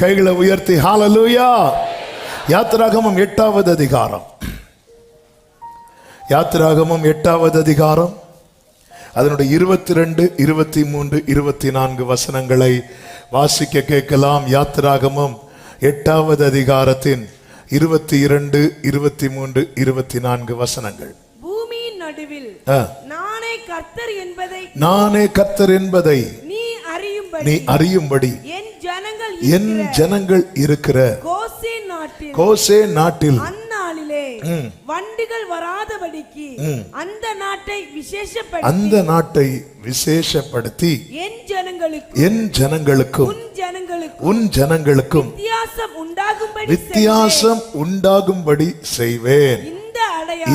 கைகளை உயர்த்தி ஹalleluya. யாத்திராகமம் 8வது அதிகாரம், யாத்திராகமம் 8வது அதிகாரம் அதனுடைய 22, 23, 24 வசனங்களை வாசிக்க கேட்கலாம். யாத்திராகமம் 8வது அதிகாரத்தின் 22, 23, 24 வசனங்கள். பூமியின் நடுவில் நானே கர்த்தர் என்பதை நீ அறியும்படி என் ஜனங்கள் இருக்கிற கோசே நாட்டில் அந்நாளிலே வண்டுகள் வராதபடிக்கு அந்த நாட்டை விசேஷப்படுத்தி என் ஜனங்களுக்கும் உன் ஜனங்களுக்கும் வித்தியாசம் உண்டாகும்படி செய்வேன்.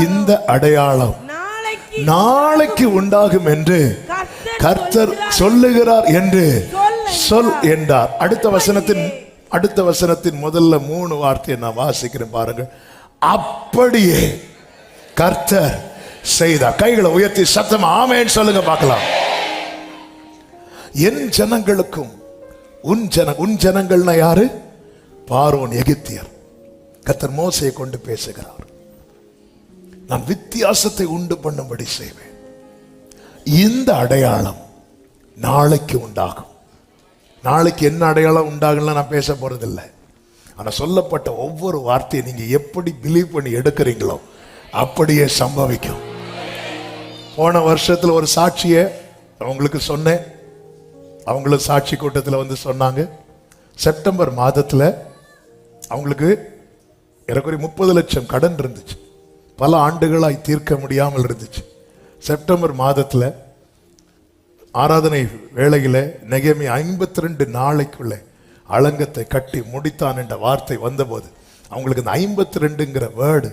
இந்த அடையாளம் நாளைக்கு உண்டாகும் என்று கர்த்தர் சொல்லுகிறார் என்று சொல் என்றார். அடுத்த வசனத்தின் முதல்ல 3 வார்த்தையை நான் வாசிக்கிறேன் பாருங்க. அப்படியே கர்த்தர் செய்தார். கைகளை உயர்த்தி சத்தமா ஆமென் சொல்லுங்க பார்க்கலாம். என் ஜனங்களுக்கும் உன் ஜனங்கள்னா யாரு? பார்வோன், எகிப்தியர். கர்த்தர் மோசேயை கொண்டு பேசுகிறார். நான் வித்தியாசத்தை உண்டு பண்ணும்படி செய்வேன். இந்த அடையாளம் நாளைக்கு உண்டாகும். நாளைக்கு என்ன அடையாளம் உண்டாகும்லாம் நான் பேச போறதில்லை. ஆனா சொல்லப்பட்ட ஒவ்வொரு வார்த்தையை நீங்க எப்படி பிலீவ் பண்ணி எடுக்கிறீங்களோ அப்படியே சம்பவிக்கும். போன வருஷத்துல ஒரு சாட்சியை அவங்களுக்கு சொன்னேன். அவங்களும் சாட்சி கூட்டத்தில் வந்து சொன்னாங்க. செப்டம்பர் மாதத்துல அவங்களுக்கு ஏறக்குறைய 30 லட்சம் கடன் இருந்துச்சு. பல ஆண்டுகளாய் தீர்க்க முடியாமல் இருந்துச்சு. செப்டம்பர் மாதத்துல ஆராதனை வேளையில நெகேமியா 52 நாளைக்குள்ள அலங்கத்தை கட்டி முடித்தான் என்ற வார்த்தை வந்தபோது அவங்களுக்கு இந்த 52ங்கிற வேர்டு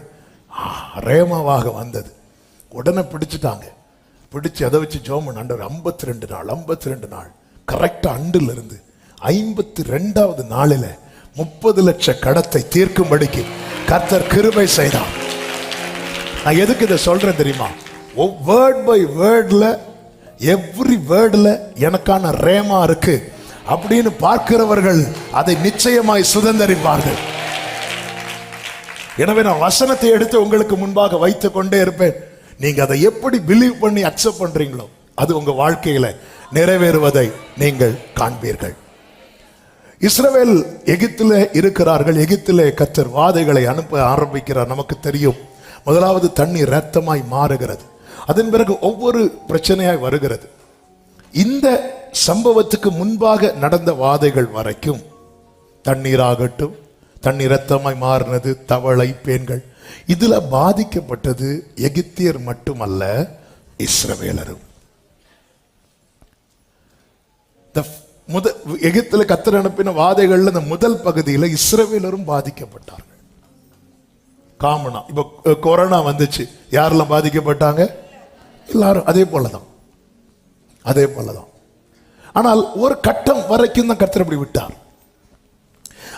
ரேமாவாக வந்தது. உடனே பிடிச்சிட்டாங்க. பிடிச்சு அதை வச்சு ஜோமன் ஆண்டவர் 52 நாள் கரெக்டா அண்டில் இருந்து 52வது நாளில 30 லட்ச கடத்தை தீர்க்கும்படிக்கு கர்த்தர் கிருபை செய்தார். நான் எதுக்கு இதை சொல்றேன் தெரியுமா? வேர்ட் பை வேர்ட்ல எவ்ரி வேர்ட்ல எனக்கான ரேமா இருக்கு அப்படின்னு பார்க்கிறவர்கள் அதை நிச்சயமாய் சுதந்தரிப்பார்கள். எனவே நான் வசனத்தை எடுத்து உங்களுக்கு முன்பாக வைத்துக் கொண்டே இருப்பேன். நீங்க அதை எப்படி பிலீவ் பண்ணி அக்செப்ட் பண்றீங்களோ அது உங்க வாழ்க்கையில நிறைவேறுவதை நீங்கள் காண்பீர்கள். இஸ்ரவேல் எகிப்திலே இருக்கிறார்கள். எகிப்திலே கர்த்தர் வாதைகளை அனுப்ப ஆரம்பிக்கிறார். நமக்கு தெரியும். முதலாவது தண்ணீர் இரத்தமாய் மாறுகிறது. அதன் பிறகு ஒவ்வொரு பிரச்சனையாய் வருகிறது. இந்த சம்பவத்துக்கு முன்பாக நடந்த வாதைகள் வரைக்கும் தண்ணீராகட்டும், தண்ணீர் இரத்தமாய் மாறினது, தவளை, பேன்கள், இதுல பாதிக்கப்பட்டது எகிப்தியர் மட்டுமல்ல, இஸ்ரவேலரும். எகிப்தில கர்த்தர் அனுப்பின வாதைகள்ல இந்த முதல் பகுதியில இஸ்ரவேலரும் பாதிக்கப்பட்டார்கள். காமனா இப்ப கொரோனா வந்துச்சு, யாரெல்லாம் பாதிக்கப்பட்டாங்க? எல்லாரும் அதே போலதான். ஆனால் ஒரு கட்டம் வரைக்கும் தான் கர்த்தர் அப்படி விட்டார்.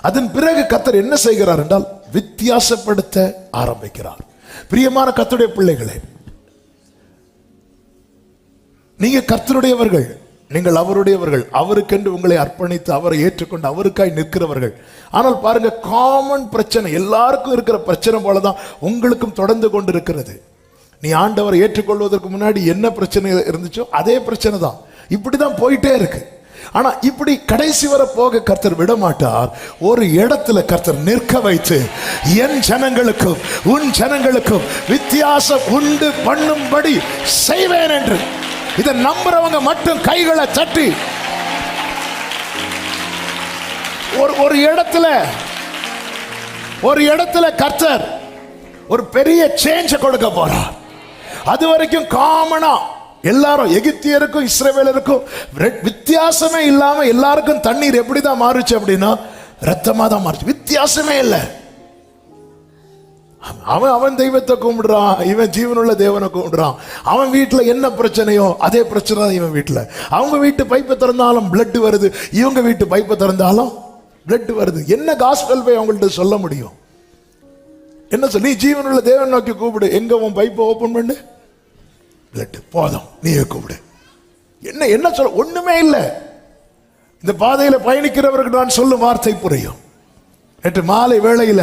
அதன் பிறகு கர்த்தர் என்ன செய்கிறார் என்றால் வித்தியாசப்படுத்த ஆரம்பிக்கிறார். பிரியமான கர்த்தருடைய பிள்ளைகளே, நீங்க கர்த்தருடையவர்கள், நீங்கள் அவருடையவர்கள். அவருக்கென்று உங்களை அர்ப்பணித்து அவரை ஏற்றுக்கொண்டு அவருக்காய் நிற்கிறவர்கள். ஆனால் பாருங்க, காமன் பிரச்சனை, எல்லாருக்கும் இருக்கிற பிரச்சனை போலதான் உங்களுக்கும் தொடர்ந்து கொண்டு இருக்கிறது. நீ ஆண்டவரை ஏற்றுக்கொள்வதற்கு முன்னாடி என்ன பிரச்சனை இருந்துச்சோ அதே பிரச்சனை தான். இப்படிதான் போயிட்டே இருக்கு. ஆனா இப்படி கடைசி வரை போக கர்த்தர் விட மாட்டார். ஒரு இடத்துல கர்த்தர் நிற்க வைத்து என் ஜனங்களுக்கும் உன் ஜனங்களுக்கும் வித்தியாசம் உண்டு பண்ணும்படி செய்வேன் என்று இதை நம்புறவங்க மட்டும் கைகளை தட்டி ஒரு இடத்துல கர்த்தர் ஒரு பெரிய சேஞ்ச கொடுக்க போறார். அது வரைக்கும் காமனா எல்லாரும், எகிப்தியருக்கும் இஸ்ரவேலருக்கும் வித்தியாசமே இல்லாம எல்லாருக்கும் தண்ணீர் எப்படிதான் மாறுச்சு அப்படின்னா ரத்தமா தான் மாறுச்சு. வித்தியாசமே இல்லை. அவன் தெய்வத்தை கும்பிடுறான், இவன் ஜீவனுள்ள தேவனை கும்பிடுறான். அவன் வீட்டுல என்ன பிரச்சனையோ அதே பிரச்சனை தான் இவன் வீட்டுல. அவங்க வீட்டு பைப்பை திறந்தாலும் பிளட் வருது, இவங்க வீட்டு பைப்பை திறந்தாலும் பிளட் வருது. என்ன காஸ்பல் போய் அவங்கள்ட்ட சொல்ல முடியும்? என்ன சொல்லி ஜீவனுள்ள தேவன் நோக்கி கூப்பிடு, எங்க உன் பைப்பை ஓபன் பண்ணு, பிளட் போதும், நீயே கூப்பிடு. என்ன சொல்ல? ஒண்ணுமே இல்லை. இந்த பாதையில பயணிக்கிறவருக்கு நான் சொல்லும் வார்த்தை புரியும். நேற்று மாலை வேளையில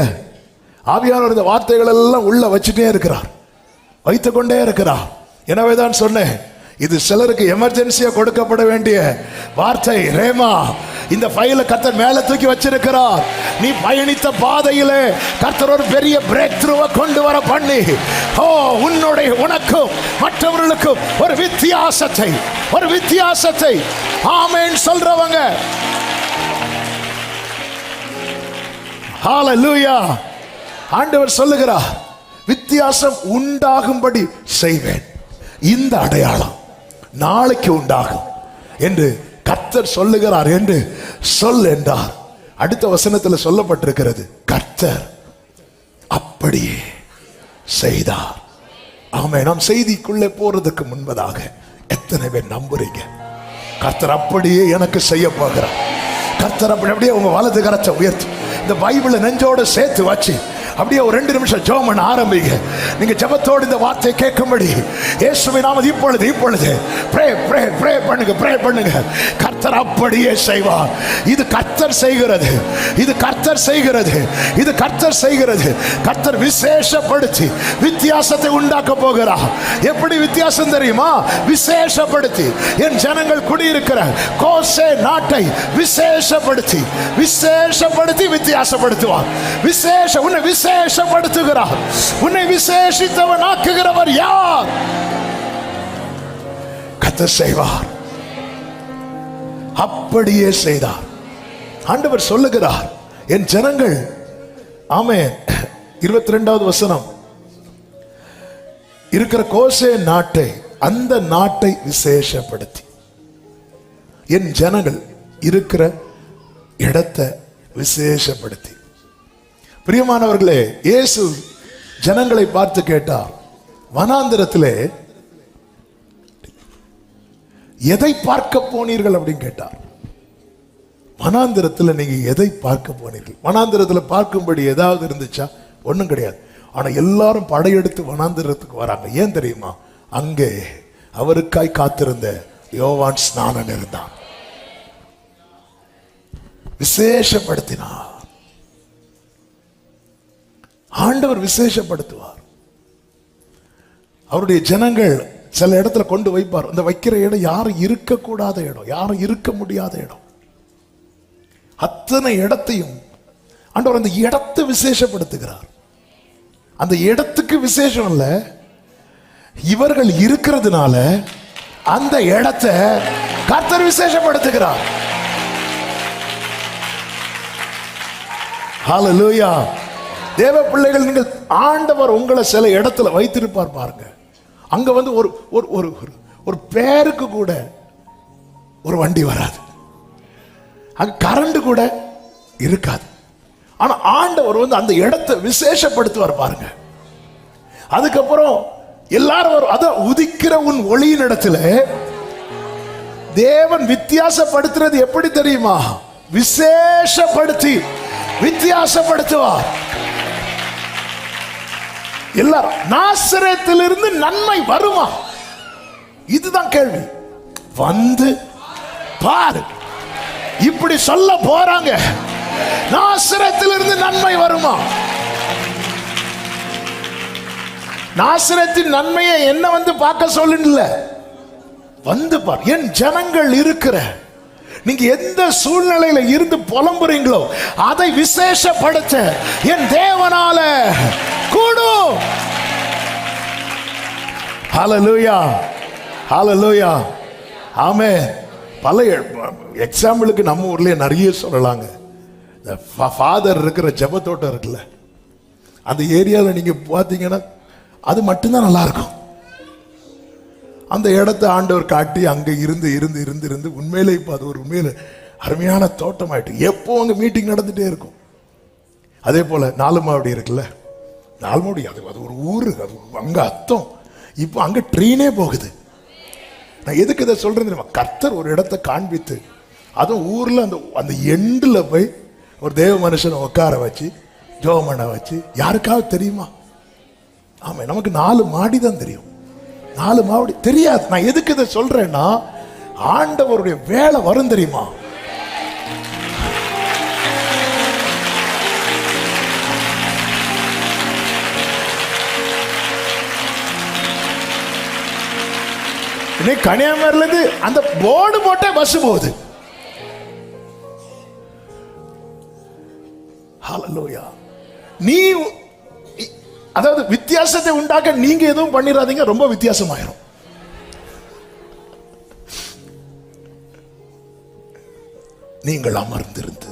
ஆவியானவர் இந்த வார்த்தைகள் எல்லாம் உள்ள வச்சுட்டே இருக்கிறார், வைத்துக் கொண்டே இருக்கிறார். எனவேதான் சொன்னேன், இது சிலருக்கு எமர்ஜென்சியா கொடுக்கப்பட வேண்டிய வார்த்தை. ரேமா, இந்த ஃபைலை கர்த்தர் மேல தூக்கி வச்சிருக்கிறார். நீ பயணித்த பாதையிலே கர்த்தர் ஒரு பெரிய பிரேக் த்ரூவை கொண்டு வர பண்ணி, உன்னுடைய உனக்கும் மற்றவர்களுக்கும் ஒரு வித்தியாசத்தை ஆமென் சொல்றவங்க, ஹalleluya. ஆண்டவர் சொல்லுகிறார், வித்தியாசம் உண்டாகும்படி செய்வேன். இந்த அடையாளம் நாளைக்கு உண்டாகும் என்று கர்த்தர் சொல்லுகிறார் என்று சொல் என்றார். அடுத்த வசனத்தில் சொல்லப்பட்டிருக்கிறது, கர்த்தர் அப்படியே செய்தார். ஆமென். நாம் செய்திக்குள்ளே போறதுக்கு முன்பதாக எத்தனை பேர் நம்புறீங்க கர்த்தர் அப்படியே எனக்கு செய்ய போகிறார்? கர்த்தர் அப்படியே உங்க வலது கரத்தை உயர்த்தி இந்த பைபிளை நெஞ்சோடு சேர்த்து வச்சு அப்படியே ஒரு 2 நிமிஷம் ஜெபம் பண்ண ஆரம்பிங்க. நீங்க ஜெபத்தோடு இந்த வார்த்தை கேட்கும்படி இயேசுவின் நாமத்தில் இப்பொழுது ப்ரே பண்ணுங்க. கர்த்தர் அப்படியே செய்வார். இது கர்த்தர் செய்கிறது. கர்த்தர் விசேஷப்படுத்தி வித்தியாசத்தை உண்டாக்க போகிறார். எப்படி வித்தியாசம் தெரியுமா? விசேஷப்படுத்தி என் ஜனங்கள் குடியிருக்கிற கோசே நாட்டை விசேஷப்படுத்தி வித்தியாசப்படுத்துவார். உன்னை விசேஷப்படுத்துகிறார். உன்னை விசேஷித்தவன் ஆக்குகிறவர் யார்? கர்த்தர் செய்வார். அப்படியே செய்தார். ஆண்டவர் சொல்லுகிறார், என் ஜனங்கள், ஆமென், 22வது வசனம், இருக்கிற கோசே நாட்டை, அந்த நாட்டை விசேஷப்படுத்தி, என் ஜனங்கள் இருக்கிற இடத்தை விசேஷப்படுத்தி. பிரியமானவர்களே, இயேசு ஜனங்களை பார்த்து கேட்டார், வனாந்திரத்திலே எதை பார்க்க போனீர்கள் அப்படின்னு கேட்டார். வனாந்திரத்தில் நீங்க எதை பார்க்க போனீர்கள்? வனாந்திரத்தில் பார்க்கும்படி ஏதாவது இருந்துச்சா? ஒண்ணும் கிடையாது. ஆனா எல்லாரும் படையெடுத்து வனாந்திரத்துக்கு வராங்க. ஏன் தெரியுமா? அங்கே அவருக்காய் காத்திருந்த யோவான் ஸ்நானன் இருந்தான். விசேஷப்படுத்தினார். ஆண்டவர் விசேஷப்படுத்துவார். அவருடைய ஜனங்கள் சில இடத்துல கொண்டு வைப்பார். அந்த வைக்கிற இடம் யாரும் இருக்கக்கூடாத இடம், யாரும் இருக்க முடியாத இடம். அத்தனை இடத்தையும் ஆண்டவர் அந்த இடத்தை விசேஷப்படுத்துகிறார். அந்த இடத்துக்கு விசேஷம் இல்ல, இவர்கள் இருக்கிறதுனால அந்த இடத்தை கர்த்தர் விசேஷப்படுத்துகிறார். ஹalleluya. தேவ பிள்ளைகள், நீங்கள் ஆண்டவர் உங்களை சில இடத்துல வைத்திருப்பார் பாருங்க. அங்க வந்து ஒரு பேருக்கு கூட ஒரு வண்டி வராது, அங்க கரண்ட் கூட இருக்காது. ஆனா ஆண்டவர் வந்து அந்த இடத்தை விசேஷப்படுத்துவார் பாருங்க. அதுக்கப்புறம் எல்லாரும் அத உதிக்கிற உன் ஒளியின் இடத்துல தேவன் வித்தியாசப்படுத்துறது எப்படி தெரியுமா? விசேஷப்படுத்தி வித்தியாசப்படுத்துவார். எல்லாரும் நாசரேத்திலிருந்து நன்மை வருமா? இதுதான் கேள்வி. வந்து பாரு, இப்படி சொல்ல போறாங்க. நாசரேத்திலிருந்து நன்மை வருமா? நாசரேத்தின் நன்மையை என்ன வந்து பார்க்க சொல்லல, வந்து பார். என் ஜனங்கள் இருக்கிற, நீங்க எந்த சூழ்நிலையில இருந்து புலம்புறீங்களோ அதை விசேஷப்படுத்த என் தேவனால கூடும். ஹalleluya, ஹalleluya, ஆமென். பல எக்ஸாம்பிளுக்கு நம்ம ஊர்லயே நிறைய சொல்லலாங்க. ஃபாதர் இருக்கிற ஜெபத்தோட்டம் இருக்குல்ல, அந்த ஏரியாவில் நீங்க பார்த்தீங்கன்னா அது மட்டும்தான் நல்லா இருக்கும். அந்த இடத்தை ஆண்டவர் காட்டி அங்க இருந்து இருந்து இருந்து இருந்து உண்மையிலே இப்போ அது ஒரு உண்மையில அருமையான தோட்டம் ஆயிட்டு. எப்போ அங்க மீட்டிங் நடந்துட்டே இருக்கும். அதே போல நாலுமாவடி இருக்குல்ல, நாலுமாவடி அது ஒரு ஊரு, அது அங்க அர்த்தம். இப்போ அங்க ட்ரெயினே போகுது. நான் எதுக்கு இதை சொல்றேன் தெரியுமா? கர்த்தர் ஒரு இடத்தை காண்பித்து, அதுவும் ஊர்ல அந்த எண்டுல போய் ஒரு தேவ மனுஷனை உட்கார வச்சு ஜெபம் பண்ண வச்சு, யாருக்காவது தெரியுமா? ஆமா, நமக்கு 4 மாடி தான் தெரியும், 4 மாடி தெரியாது. நான் எதுக்கு இதை சொல்றேன்னா, ஆண்டவருடைய வேலை வரும் தெரியுமா? நீ கன்னியாகுமரியில இருந்து அந்த போர்டு போட்டே பஸ் போகுது. ஹல்லேலூயா. நீ அதாவது வித்தியாசத்தை உண்டாக்க நீங்க எதுவும் பண்ணிடாதீங்க, ரொம்ப வித்தியாசமாயிரும். நீங்கள் அமர்ந்திருந்து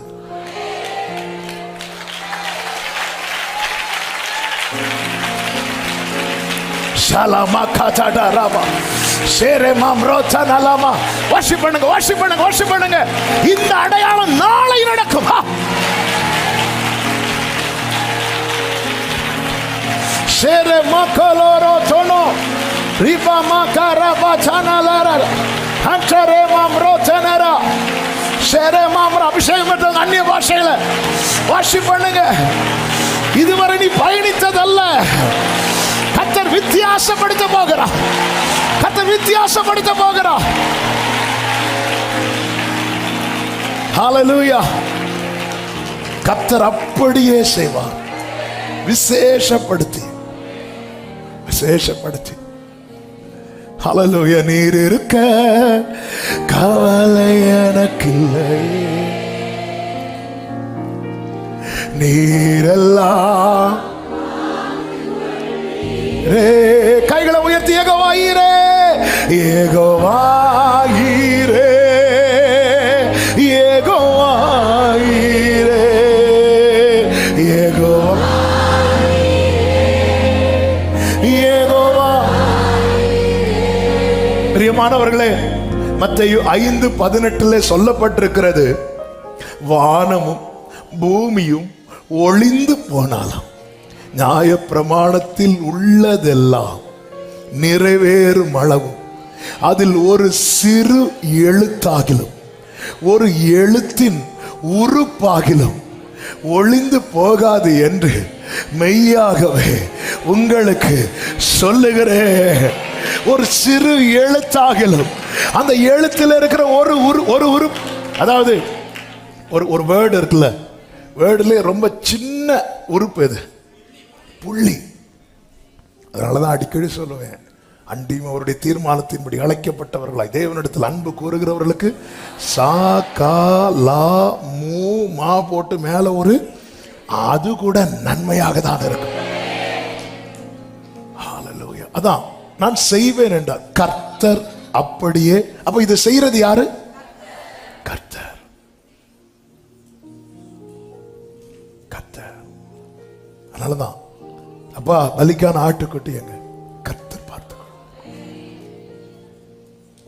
ஷாலாமா காதாடா ராபா ஷேரே மாம்ரோச்சா நலாமா வர்ஷிப் பண்ணுங்க, வர்ஷிப் பண்ணுங்க, வர்ஷிப் பண்ணுங்க. இந்த அடையாளம் நாளை நடக்கும். ஷேரே மக்களோரோ தோனோ ரிபா மகாராபா சானலாரா ஹன்சரே மாம்ரோச்சனரா ஷேரே மாம்ரா. அபிஷேகம் பண்றவங்க அந்நிய பாஷையில வர்ஷிப் பண்ணுங்க. இதுவரை நீ பயணித்ததல்ல, கர்த்தர் வித்தியாசப்படுத்த போகிறார். கர்த்தர் வித்தியாசப்படுத்த போகிறார். ஹல்லேலூயா. கர்த்தர் அப்படியே செய்வார். விசேஷப்படுத்தி விசேஷப்படுத்தி. ஹல்லேலூயா. நீர் இருக்க கவலை எனக்கில்லை, நீரெல்லாம் கைகளை உயர்த்தி ஏகோவாயிரே, ஏகோவாயிரே, ஏகோவாயிரே, ஏகோவா ஏகோவா. பிரியமானவர்களே, மத்தேயு 5:18 சொல்லப்பட்டிருக்கிறது, வானமும் பூமியும் ஒளிந்து போனாலும் நியாயப்பிரமாணத்தில் உள்ளதெல்லாம் நிறைவேறும் அளவும் அதில் ஒரு சிறு எழுத்தாகிலும் ஒரு எழுத்தின் உறுப்பாகிலும் ஒளிந்து போகாது என்று மெய்யாகவே உங்களுக்கு சொல்லுகிறேன். ஒரு சிறு எழுத்தாகிலும் அந்த எழுத்தில் இருக்கிற ஒரு உறுப்பு, அதாவது ஒரு வேர்டு இருக்குல்ல, வேர்டுல ரொம்ப சின்ன உறுப்பு எது? புள்ளி. அதனாலதான் அடிக்கடி சொல்லுவேன், அண்டியும் அவருடைய தீர்மானத்தின்படி அழைக்கப்பட்டவர்களாய் தேவனிடத்தில் அன்பு கூறுகிறவர்களுக்கு சா கா லா மூ மா போட்டு மேல ஒரு அது கூட நன்மையாக தான் இருக்கும். ஹல்லேலூயா. அதான் நான் செய்வேன் என்றார் கர்த்தர். அப்படியே அப்ப இது செய்யறது யாரு? கர்த்தர். கர்த்தர். அதனாலதான் அப்பா பலிக்கான ஆட்டுக்குட்டி எங்க? கர்த்தர் பார்த்து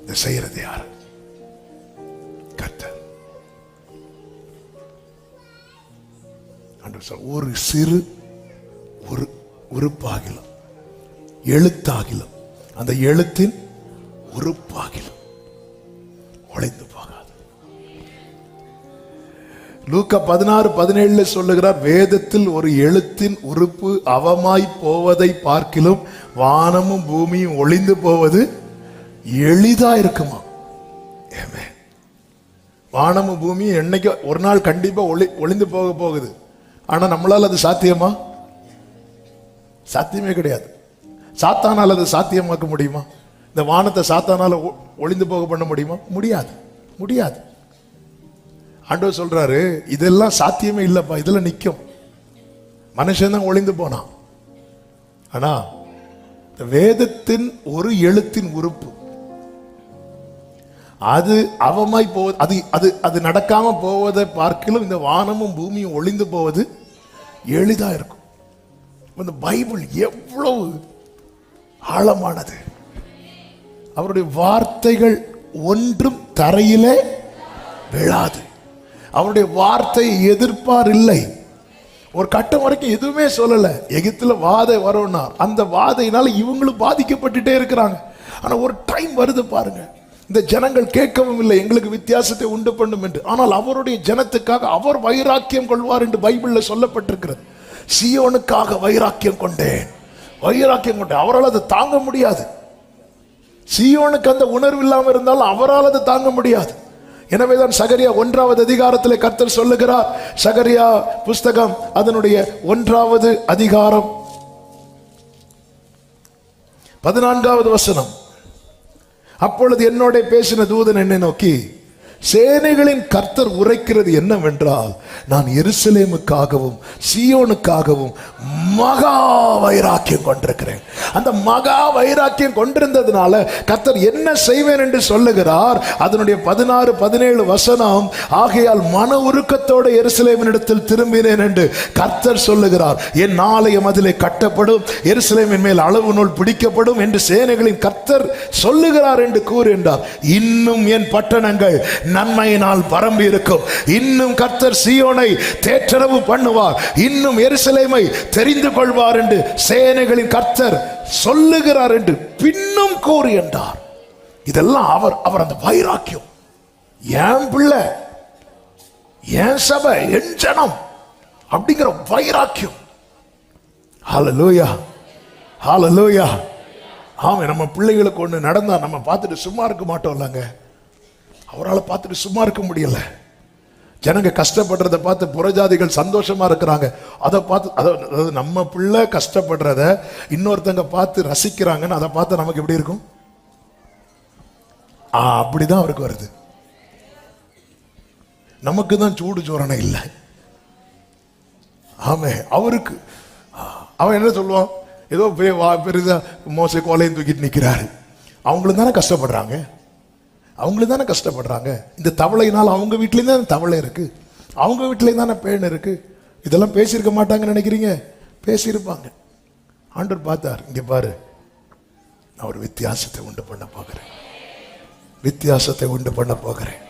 இதை செய்யறது யாரு? கர்த்தர். ஒரு சிறு ஒரு உறுப்பாகிலும் எழுத்தாகிலும் அந்த எழுத்தின் உறுப்பாகிலும் உழைந்து போகாது. லூக்கா 16:17 சொல்லுகிறார், வேதத்தில் ஒரு எழுத்தின் உறுப்பு அவமாய் போவதை பார்க்கிலும் வானமும் பூமியும் ஒளிந்து போவது எளிதா இருக்குமா. வானமும் பூமியும் என்னைக்கு ஒரு நாள் கண்டிப்பா ஒளிந்து போக போகுது. ஆனா நம்மளால் அது சாத்தியமா? சாத்தியமே கிடையாது. சாத்தானால் அது சாத்தியமாக்க முடியுமா? இந்த வானத்தை சாத்தானால ஒளிந்து போக பண்ண முடியுமா? முடியாது, முடியாது. ஆண்டவர் சொல்றாரு, இதெல்லாம் சாத்தியமே இல்லப்பா, இதெல்லாம் நிற்கும். மனுஷன் தான் ஒளிந்து போனான். ஆனா இந்த வேதத்தின் ஒரு எழுத்தின் உறுப்பு அது அவமாய் போவது, அது அது அது நடக்காம போவதை பார்க்கிலும் இந்த வானமும் பூமியும் ஒளிந்து போவது எளிதா இருக்கும். இந்த பைபிள் எவ்வளவு ஆழமானது. அவருடைய வார்த்தைகள் ஒன்றும் தரையிலே விழாது. அவருடைய வார்த்தை எதிர்ப்பார் இல்லை. ஒரு கட்டம் வரைக்கும் எதுவுமே சொல்லல. எகிப்துல வாதை வரும்னா அந்த வாதையினால இவங்களும் பாதிக்கப்பட்டுட்டே இருக்கிறாங்க. ஆனா ஒரு டைம் வருது பாருங்க, இந்த ஜனங்கள் கேட்கவும் இல்லை எங்களுக்கு வித்தியாசத்தை உண்டு பண்ணும் என்று. ஆனால் அவருடைய ஜனத்துக்காக அவர் வைராக்கியம் கொள்வார் என்று பைபிள்ல சொல்லப்பட்டிருக்கிறது. சீயோனுக்காக வைராக்கியம் கொண்டேன், வைராக்கியம் கொண்டேன். அவரால் அதை தாங்க முடியாது. சீயோனுக்கு அந்த உணர்வு இல்லாமல் இருந்தாலும் அவரால் அதை தாங்க முடியாது. எனவேதான் சகரியா 1வது அதிகாரத்தில் கர்த்தர் சொல்லுகிறார், சகரியா புஸ்தகம் அதனுடைய 1வது அதிகாரம் 14வது வசனம், அப்பொழுது என்னோட பேசின தூதன் என்னை நோக்கி, சேனைகளின் கர்த்தர் உரைக்கிறது என்னவென்றால், நான் எருசலேமுக்காகவும் சீயோனுக்காகவும் மகா வைராக்கியம் கொண்டிருக்கிறேன். அந்த மகா வைராக்கியம் கொண்டிருந்ததுனால கர்த்தர் என்ன செய்வேன் என்று சொல்லுகிறார். அதனுடைய 16, 17 வசனம், ஆகையால் மன உருக்கத்தோடு எருசலேமினிடத்தில் திரும்பினேன் என்று கர்த்தர் சொல்லுகிறார். என் ஆலயம் அதிலே கட்டப்படும், எருசலேமின் மேல் அளவு நூல் பிடிக்கப்படும் என்று சேனைகளின் கர்த்தர் சொல்லுகிறார் என்று கூறுகின்றார். இன்னும் என் பட்டணங்கள் நன்மையினால் பரம்பி இருக்கும். இன்னும் கர்த்தர் சீயோனை தேற்றரவு பண்ணுவார், இன்னும் எருசலேமை தெரிந்து கொள்வார் என்று சேனைகளின் கர்த்தர் சொல்லுகிறார் என்று பின்னும் கூறுகின்றார். இதெல்லாம் அவர் அந்த வைராக்கியம், என் பிள்ளை, என் சபை, என் ஜனம் அப்படிங்கிற வைராக்கியம். ஹல்லேலூயா, ஹல்லேலூயா. ஆமா, நம்ம பிள்ளைகளுக்கு ஒண்ணு நடந்தா நம்ம பார்த்துட்டு சும்மா இருக்க மாட்டோம் இல்லங்க. அவரால் பார்த்துட்டு சும்மா இருக்க முடியல. ஜனங்க கஷ்டப்படுறத பார்த்து புறஜாதிகள் சந்தோஷமா இருக்கிறாங்க. அதை பார்த்து, அதாவது நம்ம பிள்ளை கஷ்டப்படுறத இன்னொருத்தங்க பார்த்து ரசிக்கிறாங்கன்னு அதை பார்த்து நமக்கு எப்படி இருக்கும்? அப்படிதான் அவருக்கு வருது. நமக்கு தான் சூடு சோரணை இல்லை. ஆமே, அவருக்கு அவன் என்ன சொல்லுவான்? ஏதோ பெரிதா மோசே கோலையும் தூக்கிட்டு நிற்கிறாரு. அவங்களும் தானே கஷ்டப்படுறாங்க, அவங்களும் தானே கஷ்டப்படுறாங்க. இந்த தவளையினால் அவங்க வீட்லேயும் தானே தவளை இருக்கு, அவங்க வீட்லேயும் தானே பேன் இருக்கு. இதெல்லாம் பேசியிருக்க மாட்டாங்கன்னு நினைக்கிறீங்க? பேசியிருப்பாங்க. ஆண்டவர் பார்த்தார், இங்கே பாரு, நான் ஒரு வித்தியாசத்தை உண்டு பண்ண போகிறேன், வித்தியாசத்தை உண்டு பண்ண போகிறேன்.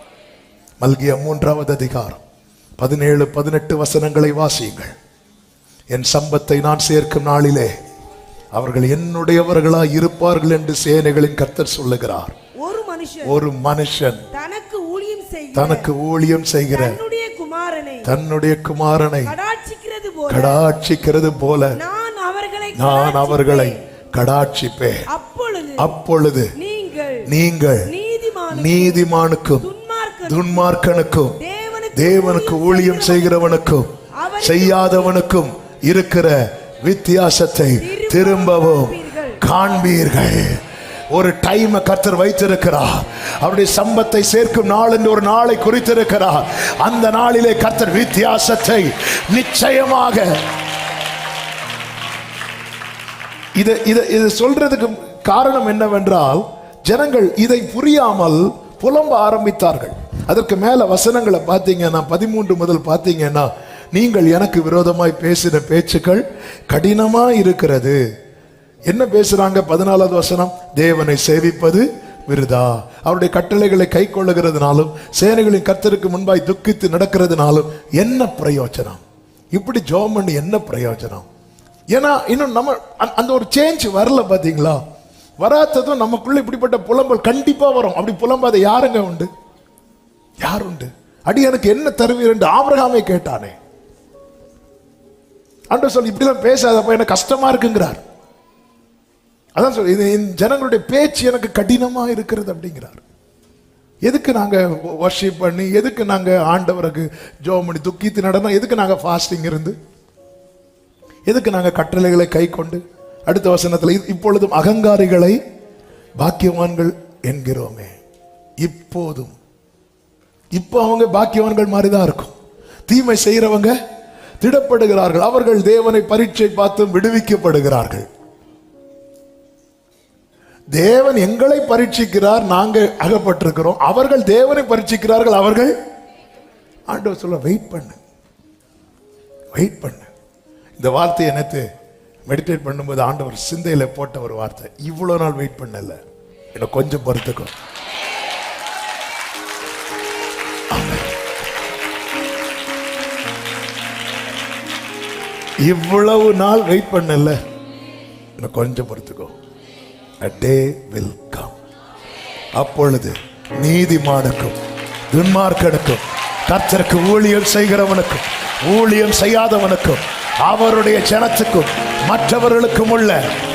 மல்கியா 3வது அதிகாரம் 17, 18 வசனங்களை வாசியுங்கள். என் சம்பத்தை நான் சேர்க்கும் நாளிலே அவர்கள் என்னுடையவர்களாய் இருப்பார்கள் என்று சேனைகளின் கர்த்தர் சொல்லுகிறார். ஒரு மனுஷன் தனக்கு ஊழியம் செய்கிற தன்னுடைய குமாரனை கடாட்சிக்கிறது போல நான் அவர்களை கடாட்சிப்பேன். அப்பொழுது நீங்கள் நீதிமானுக்கும் துன்மார்க்கனுக்கும் தேவனுக்கு ஊழியம் செய்கிறவனுக்கும் செய்யாதவனுக்கும் இருக்கிற வித்தியாசத்தை திரும்பவும் காண்பீர்கள். ஒரு டைம் கர்த்தர் வைத்திருக்கிறார். அவருடைய சம்பத்தை சேர்க்கும் நாள் என்று ஒரு நாளை குறித்திருக்கிறார். அந்த நாளிலே கர்த்தர் வித்தியாசத்தை நிச்சயமாக, இது சொல்றதுக்கு காரணம் என்னவென்றால், ஜனங்கள் இதை புரியாமல் புலம்ப ஆரம்பித்தார்கள். அதற்கு மேல வசனங்களை பார்த்தீங்கன்னா 13 முதல் பார்த்தீங்கன்னா, நீங்கள் எனக்கு விரோதமாய் பேசின பேச்சுக்கள் கடினமா இருக்கிறது. என்ன பேசுறாங்க? 14வது வசனம், தேவனை சேவிப்பது விருதா, அவருடைய கட்டளைகளை கை கொள்ளுகிறதுனாலும் சேனைகளின் கர்த்தருக்கு முன்பாய் துக்கித்து நடக்கிறதுனாலும் என்ன பிரயோஜனம்? இப்படி ஜெபம் பண்ணி என்ன பிரயோஜனம்? ஏன்னா இன்னும் நம்ம அந்த ஒரு சேஞ்ச் வரல. பாத்தீங்களா? வராததும் நமக்குள்ள இப்படிப்பட்ட புலம்பல் கண்டிப்பா வரும். அப்படி புலம்பாத யாருங்க உண்டு? யார் உண்டு? அடி எனக்கு என்ன தருவீர் என்று ஆபிரகாமே கேட்டானே. ஆண்டவர் சொல்லி, இப்படிலாம் பேசாதப்ப எனக்கு கஷ்டமா இருக்குங்கிறார். அதான் சொல்லி, இது ஜனங்களுடைய பேச்சு எனக்கு கடினமா இருக்கிறது அப்படிங்கிறார். எதுக்கு நாங்க வர்ஷிப் பண்ணி, எதுக்கு நாங்க ஆண்டவருக்கு ஜெபம் பண்ணி துக்கித்து நடந்தோம், எதுக்கு நாங்க ஃபாஸ்டிங் இருந்து, எதுக்கு நாங்க கட்டளைகளை கை கொண்டு? அடுத்த வசனத்துல, இப்பொழுதும் அகங்காரிகளை பாக்கியவான்கள் என்கிறோமே. இப்போதும், இப்போ அவங்க பாக்கியவான்கள் மாதிரிதான் இருக்கும். தீமை செய்யறவங்க திடப்படுகிறார்கள். அவர்கள் தேவனை பரீட்சை பார்த்தும் விடுவிக்கப்படுகிறார்கள். தேவன் எங்களை பரீட்சிக்கிறார், நாங்கள் அகப்பட்டிருக்கிறோம். அவர்கள் தேவனை பரீட்சிக்கிறார்கள். அவர்கள், ஆண்டவர் சொல்ல, வெயிட் பண்ணு, வெயிட் பண்ணு. இந்த வார்த்தையை நேற்று மெடிடேட் பண்ணும்போது ஆண்டவர் சிந்தையில போட்ட ஒரு வார்த்தை. இவ்வளவு நாள் வெயிட் பண்ணல, எனக்கு கொஞ்சம் பொறுத்துக்கும். இவ்வளவு நாள் வெயிட் பண்ணல, எனக்கு கொஞ்சம் பொறுத்துக்கோ. A day will come. அப்பொழுது நீதிமானுக்கும் துன்மார்க்கனுக்கும் கர்த்தருக்கு ஊழியம் செய்கிறவனுக்கும் ஊழியம் செய்யாதவனுக்கும் அவருடைய ஜனத்துக்கும் மற்றவர்களுக்கும் உள்ள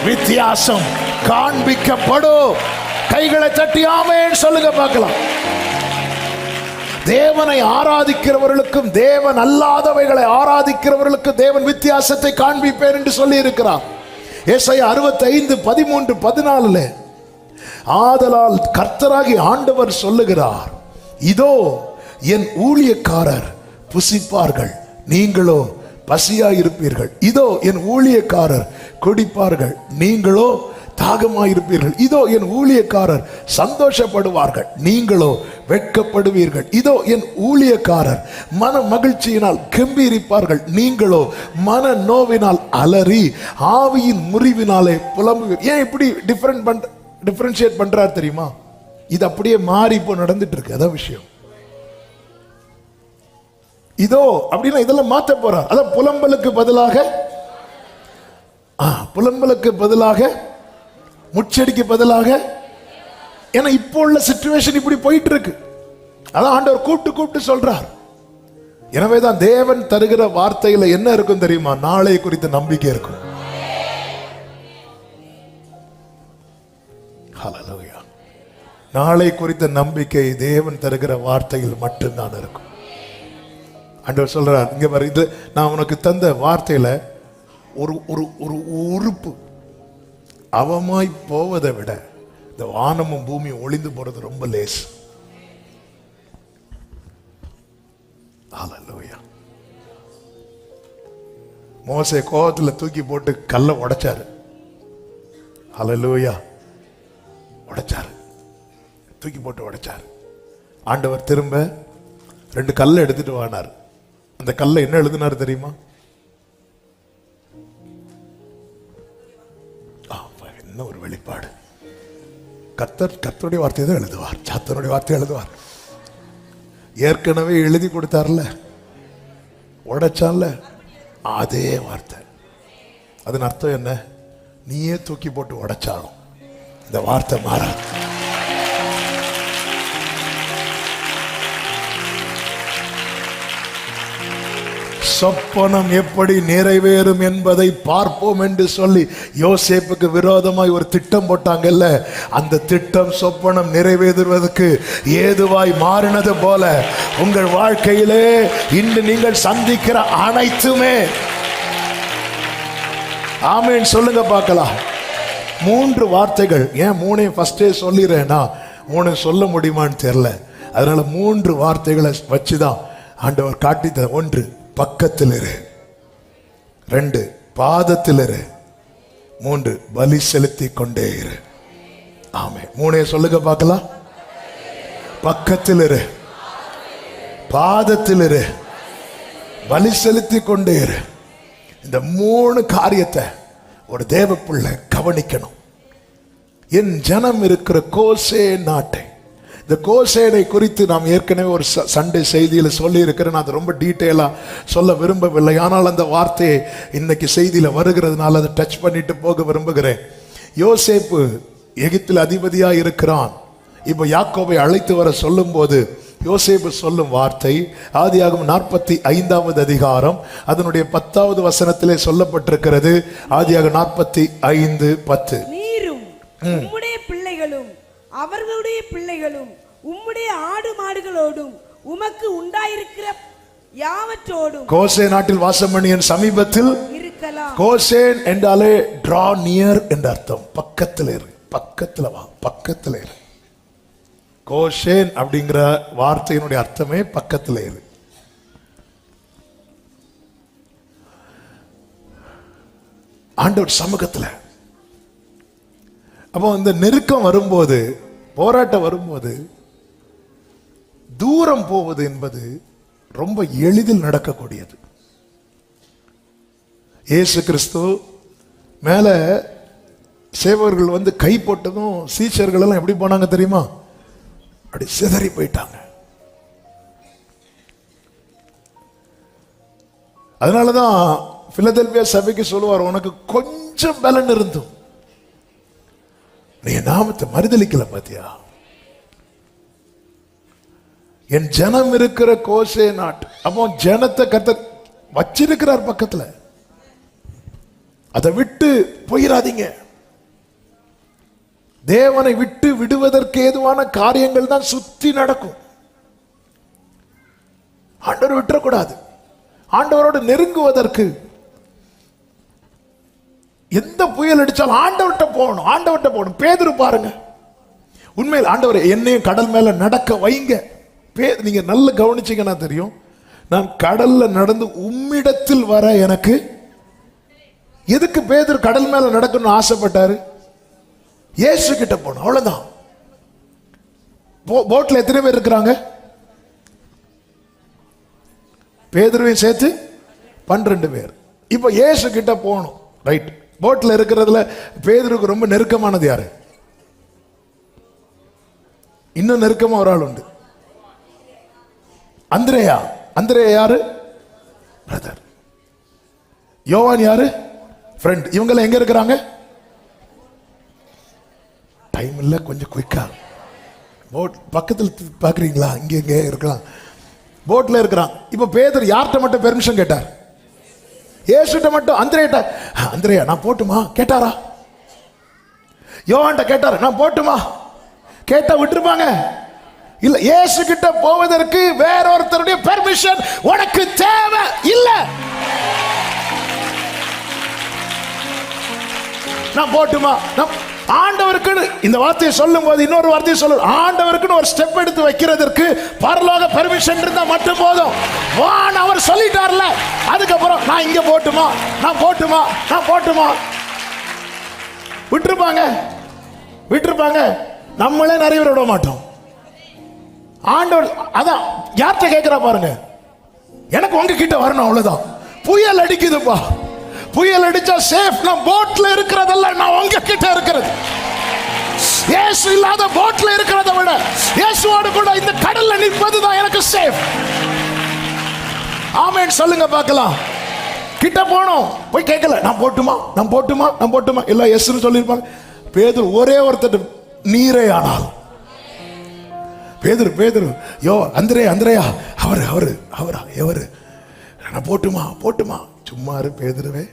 வித்தியாசம் காண்பிக்கப்படும். கைகளை தட்டி ஆமென் சொல்லுங்க பார்க்கலாம். தேவனை ஆராதிக்கிறவர்களுக்கும் தேவன் அல்லாதவைகளை ஆராதிக்கிறவர்களுக்கும் தேவன் வித்தியாசத்தை காண்பிப்பேன் என்று சொல்லி இருக்கிறார். ஏசாயா 65, 13, 14 ஆதலால் கர்த்தராகி ஆண்டவர் சொல்லுகிறார், இதோ என் ஊழியக்காரர் புசிப்பார்கள், நீங்களோ பசியாயிருப்பீர்கள். இதோ என் ஊழியக்காரர் குடிப்பார்கள், நீங்களோ தாகமாயிருப்பீர்கள். இதோ என் ஊழியக்காரர் சந்தோஷப்படுவார்கள், நீங்களோ வெட்கப்படுவீர்கள். இதோ என் ஊழியக்காரர் மன மகிழ்ச்சியினால் கம்பீரிப்பார்கள், நீங்களோ மன நோவினால் அலறி ஆவியின் முறிவினாலே புலம்புவீர்கள். ஏன் இப்படி டிஃபரன்ஷியேட் பண்றார் தெரியுமா? இது அப்படியே மாறி இப்போ நடந்துட்டு இருக்கு. அதான் விஷயம். இதோ அப்படின்னா இதெல்லாம் மாத்த போறார். அதான் புலம்பலுக்கு பதிலாக முச்சடிக்கு பதிலாக, ஏன்னா இப்போ உள்ள சிச்சுவேஷன் இப்படி போயிட்டு இருக்கு. அதான் ஆண்டவர் கூப்பிட்டு சொல்றார். எனவேதான் தேவன் தருகிற வார்த்தையில என்ன இருக்கும் தெரியுமா? நாளை குறித்த நம்பிக்கை இருக்கும். ஹல்லேலூயா. நாளை குறித்த நம்பிக்கை தேவன் தருகிற வார்த்தையில் மட்டும்தான் இருக்கும். ஆண்டவர் சொல்றார், இங்க பாரு, இது நான் உனக்கு தந்த வார்த்தையில ஒரு ஒரு ஒரு உறுப்பு அவமாய் போவதை விட இந்த வானமும் பூமியும் ஒளிந்து போறது ரொம்ப லேஸ். ஹல்லேலூயா. மோசே கோவத்துல தூக்கி போட்டு கல்லை உடைச்சாரு. ஹல்லேலூயா. உடைச்சாரு, தூக்கி போட்டு உடைச்சாரு. ஆண்டவர் திரும்ப 2 கல்லை எடுத்துட்டு வானார். அந்த கல்லை என்ன எழுதினார் தெரியுமா? என்ன ஒரு வெளிப்பாடு! கர்த்தருடைய வார்த்தையை தான் எழுதுவார், சாத்தனுடைய வார்த்தையை எழுதுவார். ஏற்கனவே எழுதி கொடுத்தார்ல, உடைச்சான்ல, அதே வார்த்தை. அதன் அர்த்தம் என்ன? நீயே தூக்கி போட்டு உடைச்சாலும் இந்த வார்த்தை மாறாது. சொப்பனம் எப்படி நிறைவேறும் என்பதை பார்ப்போம் என்று சொல்லி யோசேப்புக்கு விரோதமாய் ஒரு திட்டம் போட்டாங்கல்ல, அந்த திட்டம் சொப்பனம் நிறைவேறுவதற்கு ஏதுவாய் மாறினது போல உங்கள் வாழ்க்கையிலே இன்று நீங்கள் சந்திக்கிற அனைத்துமே, ஆமென் சொல்லுங்க பார்க்கலாம். 3 வார்த்தைகள். ஏன் 3 ஃபர்ஸ்டே சொல்லிடுறேன்னா 3 சொல்ல முடியுமான்னு தெரியல. அதனால 3 வார்த்தைகளை வச்சுதான் ஆண்டவர் காட்டித்த. 1 பக்கத்தில் இரு, 2 பாதத்தில் இரு, 3 பலி செலுத்தி கொண்டே இரு. ஆமென். 3 சொல்லுங்க பார்க்கலாம். பக்கத்தில் இரு, பாதத்தில் இரு, பலி செலுத்தி கொண்டே இரு. இந்த 3 காரியத்தை ஒரு தேவ பிள்ளை கவனிக்கணும். என் ஜனம் இருக்கிற கோசே நாட்டை, இந்த கோசேனை குறித்து நாம் ஏற்கனவே ஒரு சண்டே செய்தியில சொல்லி இருக்கிறேன். அது ரொம்ப டீட்டெயிலா சொல்ல விரும்பவில்லை. ஆனால் அந்த வார்த்தையை இன்னைக்கு செய்தியில வருகிறதுனால அதை டச் பண்ணிட்டு போக விரும்புகிறேன். யோசேப்பு எகிப்தில் அதிபதியா இருக்கிறான். இப்ப யாக்கோபை அழைத்து வர சொல்லும் போது யோசேப்பு சொல்லும் வார்த்தை ஆதியாகமம் 45வது அதிகாரம் அதனுடைய 10வது வசனத்திலே சொல்லப்பட்டிருக்கிறது. ஆதியாகமம் 45:10. நீரும் உம்முடைய பிள்ளைகளும் அவர்களுடைய பிள்ளைகளும் உம்முடைய ஆடு மாடுகளோடும் உமக்கு உண்டாயிருக்கிற யாவற்றோடும் கோசே நாட்டில் வாசம் பண்ணிய சமீபத்தில் இருக்கலாம். கோசேன் என்றாலே டிரா நியர் என்ற அர்த்தம். பக்கத்தில் இரு, பக்கத்துல வா, பக்கத்துல இரு. கோசேன் அப்படிங்கிற வார்த்தையினுடைய அர்த்தமே பக்கத்தில் இரு. ஆண்டவர் சமூகத்தில். அப்போ இந்த நெருக்கம் வரும்போது, போராட்டம் வரும்போது, தூரம் போவது என்பது ரொம்ப எளிதில் நடக்கக்கூடியது. இயேசு கிறிஸ்து மேல சேவகர்கள் வந்து கை போட்டதும் சீஷர்கள் எல்லாம் எப்படி போனாங்க தெரியுமா? அப்படி சிதறி போயிட்டாங்க. அதனாலதான் பிலதெல்பியா சபைக்கு சொல்லுவார், உனக்கு கொஞ்சம் பலன் இருந்தும் நீ நாமத்தை மறுதலிக்கல பாத்தியா? என் ஜனம் இருக்கிற கோசே நாட்டு. அப்போ ஜனத்தை கர்த்தர் வச்சிருக்கிறார் பக்கத்துல. அதை விட்டு போயிடாதீங்க. தேவனை விட்டு விடுவதற்கு ஏதுவான காரியங்கள் தான் சுத்தி நடக்கும். ஆண்டவர் விட்டுறக்கூடாது. ஆண்டவரோடு நெருங்குவதற்கு எந்த புயல் அடிச்சாலும் ஆண்டவர்கிட்ட போகணும், ஆண்டவர்கிட்ட போகணும். பேதுரு பாருங்க, உண்மையில் ஆண்டவரே என்னையும் கடல் மேல நடக்க வைங்க. நீங்க நல்ல கவனிச்சீங்கன்னா தெரியும், நான் கடல்ல நடந்து உம்மிடத்தில் வர எனக்கு. எதுக்கு பேதுரு கடல் மேல நடக்கணும்னு ஆசைப்பட்டாரு? இயேசு கிட்ட போகணும், அவ்வளவுதான். போட்ல எத்தனை பேர் இருக்கிறாங்க? பேதுருவையும் சேர்த்து 12 பேர். இப்ப இயேசு கிட்ட போகணும், ரைட். போட்ல இருக்கிறதுல பேதுருக்கு ரொம்ப நெருக்கமானது யாரு? இன்னும் நெருக்கமா ஒரு ஆள் உண்டு, அந்திரேயா. அந்திரேயா யாரு? பிரதர். யோவான் யாரு? ஃப்ரெண்ட். இவங்க எங்க இருக்கிறாங்க? டைம் இல்ல, கொஞ்சம் குயிக்கா. போட் பக்கத்தில் பாக்குறீங்களா? இங்க எங்க இருக்கலாம், போட்ல இருக்கிறான். இப்ப பேதுரு யார்கிட்ட மட்டும் பெர்மிஷன் கேட்டார்? இயேசுட்ட மட்டும். அந்திரேட்ட, அந்திரேயா நான் போட்டுமா கேட்டாரா? யோவான்ட்ட கேட்டாரு, நான் போட்டுமா கேட்டா விட்டுருப்பாங்க? இல்ல. இயேசு கிட்ட போவதற்கு வேற ஒருத்தருடைய பெர்மிஷன் உனக்கு தேவை இல்ல. நான் போட்டுமா? ஆண்டவருக்கு இந்த வார்த்தையை சொல்லும் போது இன்னொரு வார்த்தையை சொல்ல, ஆண்டவருக்கு ஒரு ஸ்டெப் எடுத்து வைக்கிறதுக்கு பரலோக பெர்மிஷன் இருந்தா மட்டும் போதும். வான் அவர் சொல்லிட்டார்ல, அதுக்கப்புறம் நான் இங்க போட்டுமா, நான் போட்டுமா, நான் போட்டுமா விட்டுருப்பாங்க. விட்டுருப்பாங்க. நம்மளே நிறைய பேர் விட மாட்டோம். ஆண்டவர் அதான் யார்கிட்ட கேட்கிறா பாருங்க, எனக்கு உங்க கிட்ட வரணும், அவ்வளவுதான். புயல் அடிக்குதுப்பா, புயல் அடிச்சா சேஃப். நான் போட்ல இருக்கிறதெல்லாம் நான் உங்க கிட்ட இருக்கிறது. இயேசு இல்லாத போட்ல இருக்கிறத விட இயேசுவோடு கூட இந்த கடல்ல நிற்பதுதான் எனக்கு சேஃப். ஆமென் சொல்லுங்க பார்க்கலாம். கிட்ட போனோம், போய் கேட்கல, நான் போட்டுமா, நான் போட்டுமா, நான் போட்டுமா, எல்லாம் எஸ்ன்னு சொல்லியிருப்பாங்க. பேதுரு ஒரே ஒருத்தர் நீரே ஆனால். பேதுரு பேதுரு யோ அந்திரே அந்திரையா அவரு அவரு அவரா எவரு, நான் போட்டுமா போட்டுமா. சும்மா இரு பேதுருவே,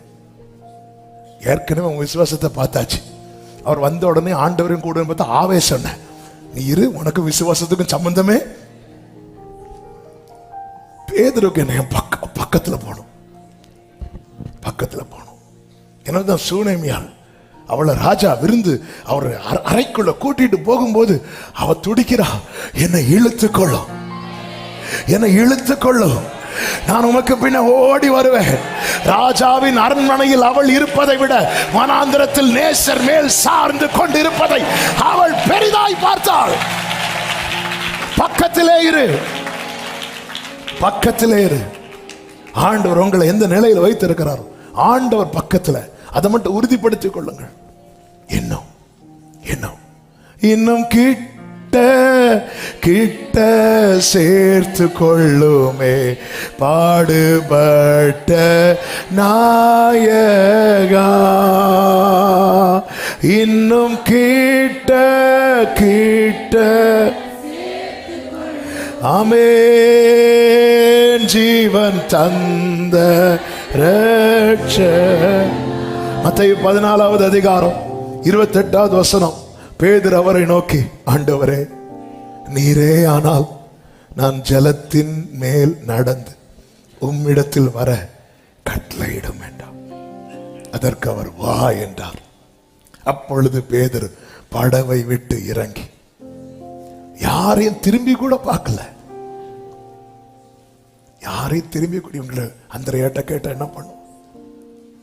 ஏற்கனவே உங்க விசுவாசத்தை பார்த்தாச்சு. அவர் வந்த உடனே ஆண்டவரையும் கூட பார்த்தா ஆவேசம். நீ இரு, உனக்கு விசுவாசத்துக்கும் சம்பந்தமே. பேதுருக்கு என்ன பக்கத்துல போகணும், பக்கத்துல போகணும். என்னதான் சூனேமியால் அவளை ராஜா விருந்து அவர் அறைக்குள்ள கூட்டிட்டு போகும்போது அவ துடிக்கிறா, என்னை இழுத்துக்கொள்ளும், என்னை இழுத்துக்கொள்ளும், நான் உமக்கு பின்ன ஓடி வருவேன். ராஜாவின் அரண்மனையில் அவள் இருப்பதை விட வனாந்திரத்தில் நேசர் மேல் சார்ந்து கொண்டிருப்பதை அவள் பெரிதாய் பார்த்தாள். பக்கத்திலே இரு, பக்கத்திலே இரு. ஆண்டவர் உங்களை எந்த நிலையில் வைத்திருக்கிறார், ஆண்டவர் பக்கத்துல, அதை மட்டும் உறுதிப்படுத்திக் கொள்ளுங்கள். இன்னும் இன்னும் இன்னும் கிட்ட கிட்ட சேர்த்து கொள்ளுமே பாடுபட்ட நாயகா. இன்னும் கிட்ட கிட்ட ஆமென் ஜீவன் தந்த ரட்ச. மத்தேயு 14வது அதிகாரம் 28வது வசனம். பேதுரு அவரை நோக்கி, ஆண்டவரே நீரே ஆனால் நான் ஜலத்தின் மேல் நடந்து உம்மிடத்தில் வர கட்டளையிடும் என்றார். அதற்கு அவர் வா என்றார். அப்பொழுது பேதுரு படவை விட்டு இறங்கி யாரையும் திரும்பி கூட பார்க்கல. யாரையும் திரும்பி கூட அந்திரேயாட்ட கேட்ட என்ன பண்ணும்?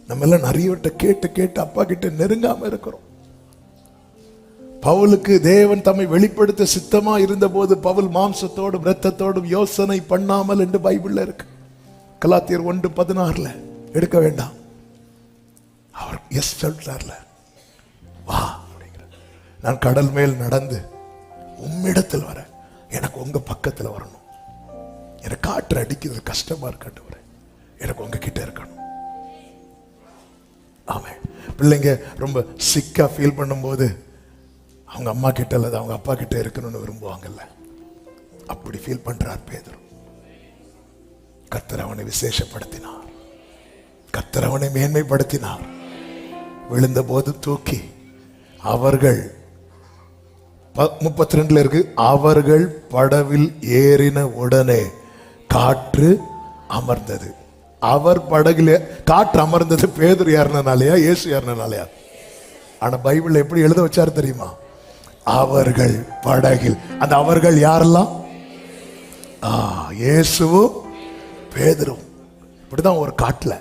நம்ம எல்லாம் நிறைய கேட்டு கேட்டு அப்பா கிட்ட நெருங்காம இருக்கிறோம். பவுலுக்கு தேவன் தம்மை வெளிப்படுத்த சித்தமா இருந்த போது பவுல் மாம்சத்தோடும் இரத்தத்தோடும் யோசனை பண்ணாமல் என்று பைபிள்ல இருக்கு. கலாத்தியர் 1:16 எடுக்க வேண்டாம். அவர் எஸ் சொல்றார்ல, வா அப்படிங்கிற. நான் கடல் மேல் நடந்து உம்மிடத்தில் வர, எனக்கு உங்க பக்கத்துல வரணும். எனக்கு காற்று அடிக்கிறது கஷ்டமா இருக்கட்டும், எனக்கு உங்க கிட்ட இருக்கணும். ஆமே. பிள்ளைங்க ரொம்ப சிக்கா ஃபீல் பண்ணும்போது அவங்க அம்மா கிட்ட அல்லது அவங்க அப்பா கிட்ட இருக்கணும்னு விரும்புவாங்கல்ல, அப்படி ஃபீல் பண்றார் பேதுரு. கர்த்தர் அவனை விசேஷப்படுத்தினார், கர்த்தர் அவனை மேன்மைப்படுத்தினார். விழுந்த போது தூக்கி அவர்கள் 32 இருக்கு, அவர்கள் படவில் ஏறின உடனே காற்று அமர்ந்தது. அவர் படகுல காற்று அமர்ந்தது பேதுரு ஏறினாலையா இயேசு ஏறினாலையா? ஆனா பைபிள் எப்படி எழுத வச்சாரு தெரியுமா? அவர்கள் படகில். அந்த அவர்கள் யாரெல்லாம்? இயேசுவும் பேதுரும். இப்படிதான் ஒரு காட்டுல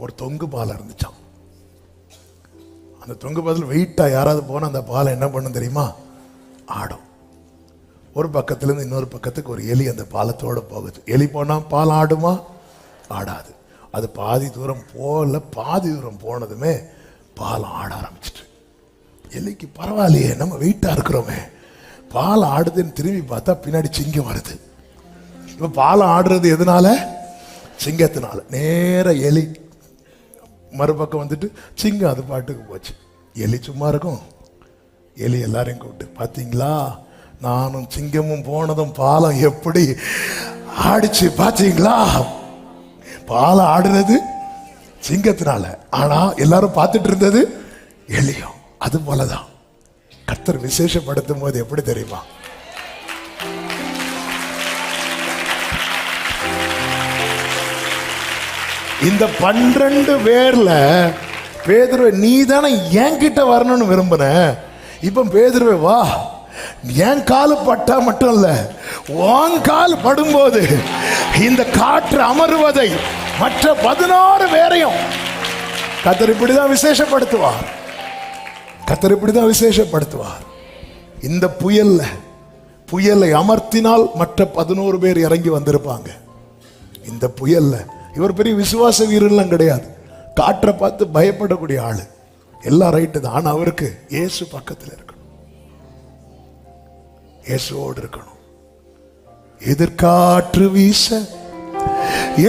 ஒரு தொங்கு பாலம் இருந்துச்சாம். அந்த தொங்கு பாலத்தில் வெயிட்டா யாராவது போனா அந்த பாலம் என்ன பண்ணும் தெரியுமா? ஆடும். ஒரு பக்கத்துல இருந்து இன்னொரு பக்கத்துக்கு ஒரு எலி அந்த பாலத்தோட போகுது. எலி போனா பாலம் ஆடுமா? ஆடாது. அது பாதி தூரம் பாதி தூரம் போனதுமே பாலம் ஆட ஆரம்பிச்சிட்டு, எலிக்கு பரவாயில்லையே, நம்ம வெயிட்டா இருக்கிறோமே, பாலம் ஆடுதுன்னு திரும்பி பார்த்தா பின்னாடி சிங்கம் வருது. இப்ப பாலம் ஆடுறது எதனால? சிங்கத்தினால. நேர எலி மறுபக்கம் வந்துட்டு சிங்கம் அது பாட்டுக்கு போச்சு. எலி சும்மா இருக்கும். எலி எல்லாரையும் கூப்பிட்டு, பாத்தீங்களா, நானும் சிங்கமும் போனதும் பாலம் எப்படி ஆடிச்சு பாத்தீங்களா? பாலம் ஆடுறது சிங்கத்தினால, ஆனா எல்லாரும் பார்த்துட்டு இருந்தது எலியும். அது போலதான் கர்த்தர் விசேஷப்படுத்தும் போது எப்படி தெரியுமா? இந்த 12 பேர்ல பேதுருவே, நீ தானே என்கிட்ட வரணும்னு விரும்புன. இப்ப பேதுருவே வா, என் காலு பட்டா மட்டும் இல்ல, உன் கால் படும்போது இந்த காற்று அமருவதை மற்ற 16 பேரையும் கர்த்தர் இப்படிதான் விசேஷப்படுத்துவார். கர்த்தர் இப்படிதான் விசேஷப்படுத்துவார். இந்த புயலை அமர்த்தினால் மற்ற 11 பேர் இறங்கி வந்திருப்பாங்க. இந்த புயல்ல இவர் பெரிய விசுவாச வீரர்லாம் கிடையாது. காற்றை பார்த்து பயப்படக்கூடிய ஆளு. எல்லாம் ரைட்டு தான். ஆனா அவருக்கு இயேசு பக்கத்தில் இருக்கணும், இயேசுவோடு இருக்கணும். எதிர்காற்று வீச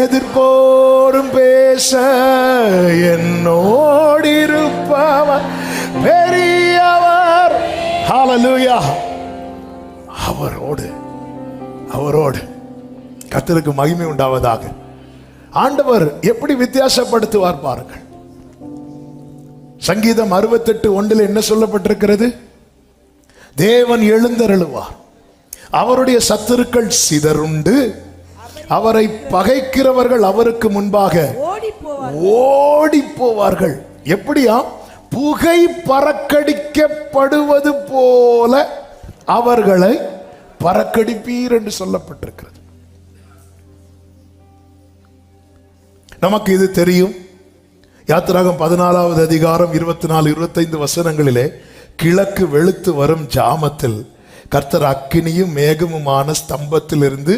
எதிர்போரும் பேச என்னோடு இருப்பவர் பெரியவர். ஹல்லேலூயா. அவரோடு கர்த்தருக்கு மகிமை உண்டாவதாக. ஆண்டவர் எப்படி வித்தியாசப்படுத்துவார் பாருங்கள். சங்கீதம் 68:1 என்ன சொல்லப்பட்டிருக்கிறது? தேவன் எழுந்தருளுவார், அவருடைய சத்துருக்கள் சிதறுண்டு, அவரை பகைக்கிறவர்கள் அவருக்கு முன்பாக ஓடி போவார்கள். எப்படியா? புகை பறக்கடிக்கப்படுவது போல அவர்களை பறக்கடிப்பீர் என்று சொல்லப்பட்டிருக்கிறது. நமக்கு இது தெரியும். யாத்திராகம் 14வது அதிகாரம் 24-25 வசனங்களிலே, கிழக்கு வெளுத்து வரும் ஜாமத்தில் கர்த்தர் அக்கினியும் மேகமுமான ஸ்தம்பத்திலிருந்து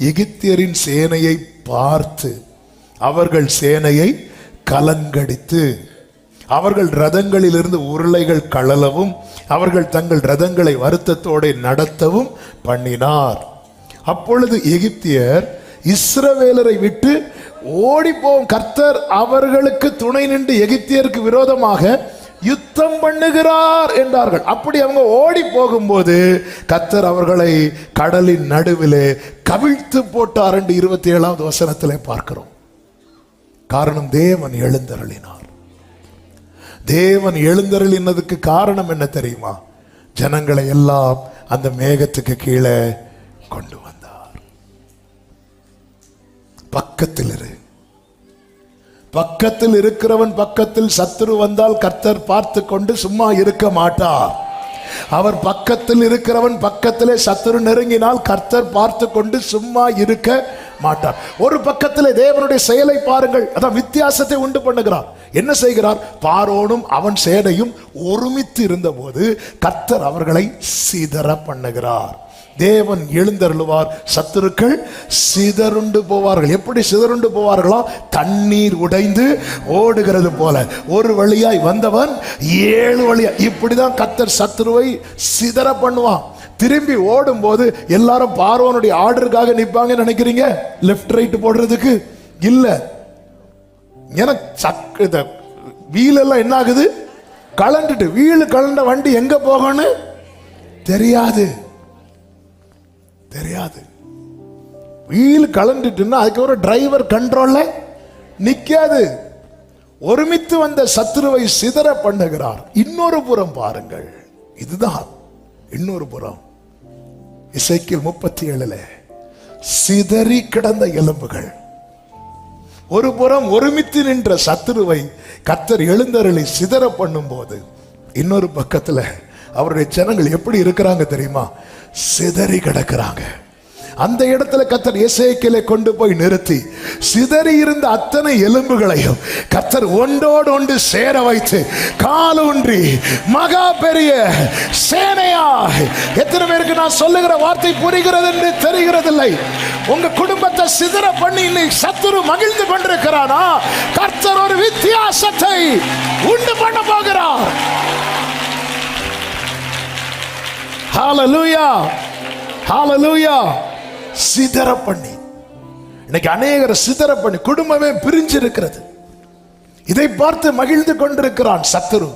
எகிப்தியரின் சேனையை பார்த்து அவர்கள் சேனையை கலங்கடித்து அவர்கள் ரதங்களிலிருந்து உருளைகள் கழலவும் அவர்கள் தங்கள் ரதங்களை வருத்தத்தோடு நடத்தவும் பண்ணினார். அப்பொழுது எகிப்தியர் இஸ்ரவேலரை விட்டு ஓடிப்போம். கர்த்தர் அவர்களுக்கு துணை நின்று எகிப்தியருக்கு விரோதமாக யுத்தம் பண்ணுகிறார் என்றார்கள். அப்படி அவங்க ஓடி போகும்போது கர்த்தர் அவர்களை கடலின் நடுவிலே கவிழ்த்து போட்டார் என்று 27வது வசனத்திலே பார்க்கிறோம். காரணம், தேவன் எழுந்தருளினார். தேவன் எழுந்தருளினதுக்கு காரணம் என்ன தெரியுமா? ஜனங்களை எல்லாம் அந்த மேகத்துக்கு கீழே கொண்டு வந்தார். பக்கத்தில் இருக்கிறவன் பக்கத்தில் சத்துரு வந்தால் கர்த்தர் பார்த்து கொண்டு சும்மா இருக்க மாட்டார். அவர் பக்கத்தில் இருக்கிறவன் பக்கத்திலே சத்துரு நெருங்கினால் கர்த்தர் பார்த்து கொண்டு சும்மா இருக்க மாட்டார். ஒரு பக்கத்திலே தேவனுடைய செயலை பாருங்கள். அதான் வித்தியாசத்தை உண்டு பண்ணுகிறார். என்ன செய்கிறார்? பார்வோனும் அவன் சேனையும் ஒருமித்து இருந்த போது கர்த்தர் அவர்களை சிதற பண்ணுகிறார். தேவன் எழுந்தருளுவார், சத்துருக்கள் சிதறுண்டு போவார்கள். எப்படி சிதறுண்டு போவார்களா? தண்ணீர் உடைந்து ஓடுகிறது போல. ஒரு வழியாய் வந்தவன் 7 வழியா. இப்படிதான் கர்த்தர் சத்துருவை சிதற பண்ணுவான். திரும்பி ஓடும் போது எல்லாரும் பார்வோனுடைய ஆர்டருக்காக நிற்பாங்க நினைக்கிறீங்க? லெப்ட் ரைட் போடுறதுக்கு இல்ல. எனக்கு வீல் எல்லாம் என்ன ஆகுது? கலண்டுட்டு. வீல் கலண்ட வண்டி எங்க போகணும் தெரியாது. வீல் கலந்துட்டுன்னா அதுக்கப்புறம் டிரைவர் கண்ட்ரோல்ல நிக்காது. ஒருமித்து வந்த சத்துருவை சிதற பண்ணுகிறார். இன்னொரு புறம் பாருங்கள், இதுதான் இன்னொரு புறம். எசேக்கியேல் 37 சிதறி கிடந்த எலும்புகள். ஒரு புறம் ஒருமித்து நின்ற சத்துருவை கர்த்தர் எழுந்தருளி சிதற பண்ணும் போது இன்னொரு பக்கத்துல அவருடைய ஜனங்கள் எப்படி இருக்கிறாங்க தெரியுமா? சிதறி கிடக்கிறாங்க. அந்த இடத்துல கர்த்தர் எசேக்கியேலை கொண்டு போய் நிறுத்தி சிதறி இருந்த அத்தனை எலும்புகளையும் கர்த்தர் ஒன்றோடு ஒன்று சேர வைத்து காலூன்றி மகா பெரிய சேனையா. எத்தனை பேருக்கு நான் சொல்லுகிற வார்த்தை புரிகிறது என்று தெரிகிறதில்லை? உங்க குடும்பத்தை சிதற பண்ணி இன்னைக்கு சத்துரு மகிழ்ந்து கொண்டிருக்கிறானா? கர்த்தர் ஒரு வித்தியாசத்தை உண்டு பண்ண போகிறார். ஹalleluya, ஹalleluya. சிதற பண்ணி இன்னைக்கு அநேகரை சிதற பண்ணி குடும்பமே பிரிஞ்சு இருக்கிறது. இதை பார்த்து மகிழ்ந்து கொண்டிருக்கிறான் சத்துரு.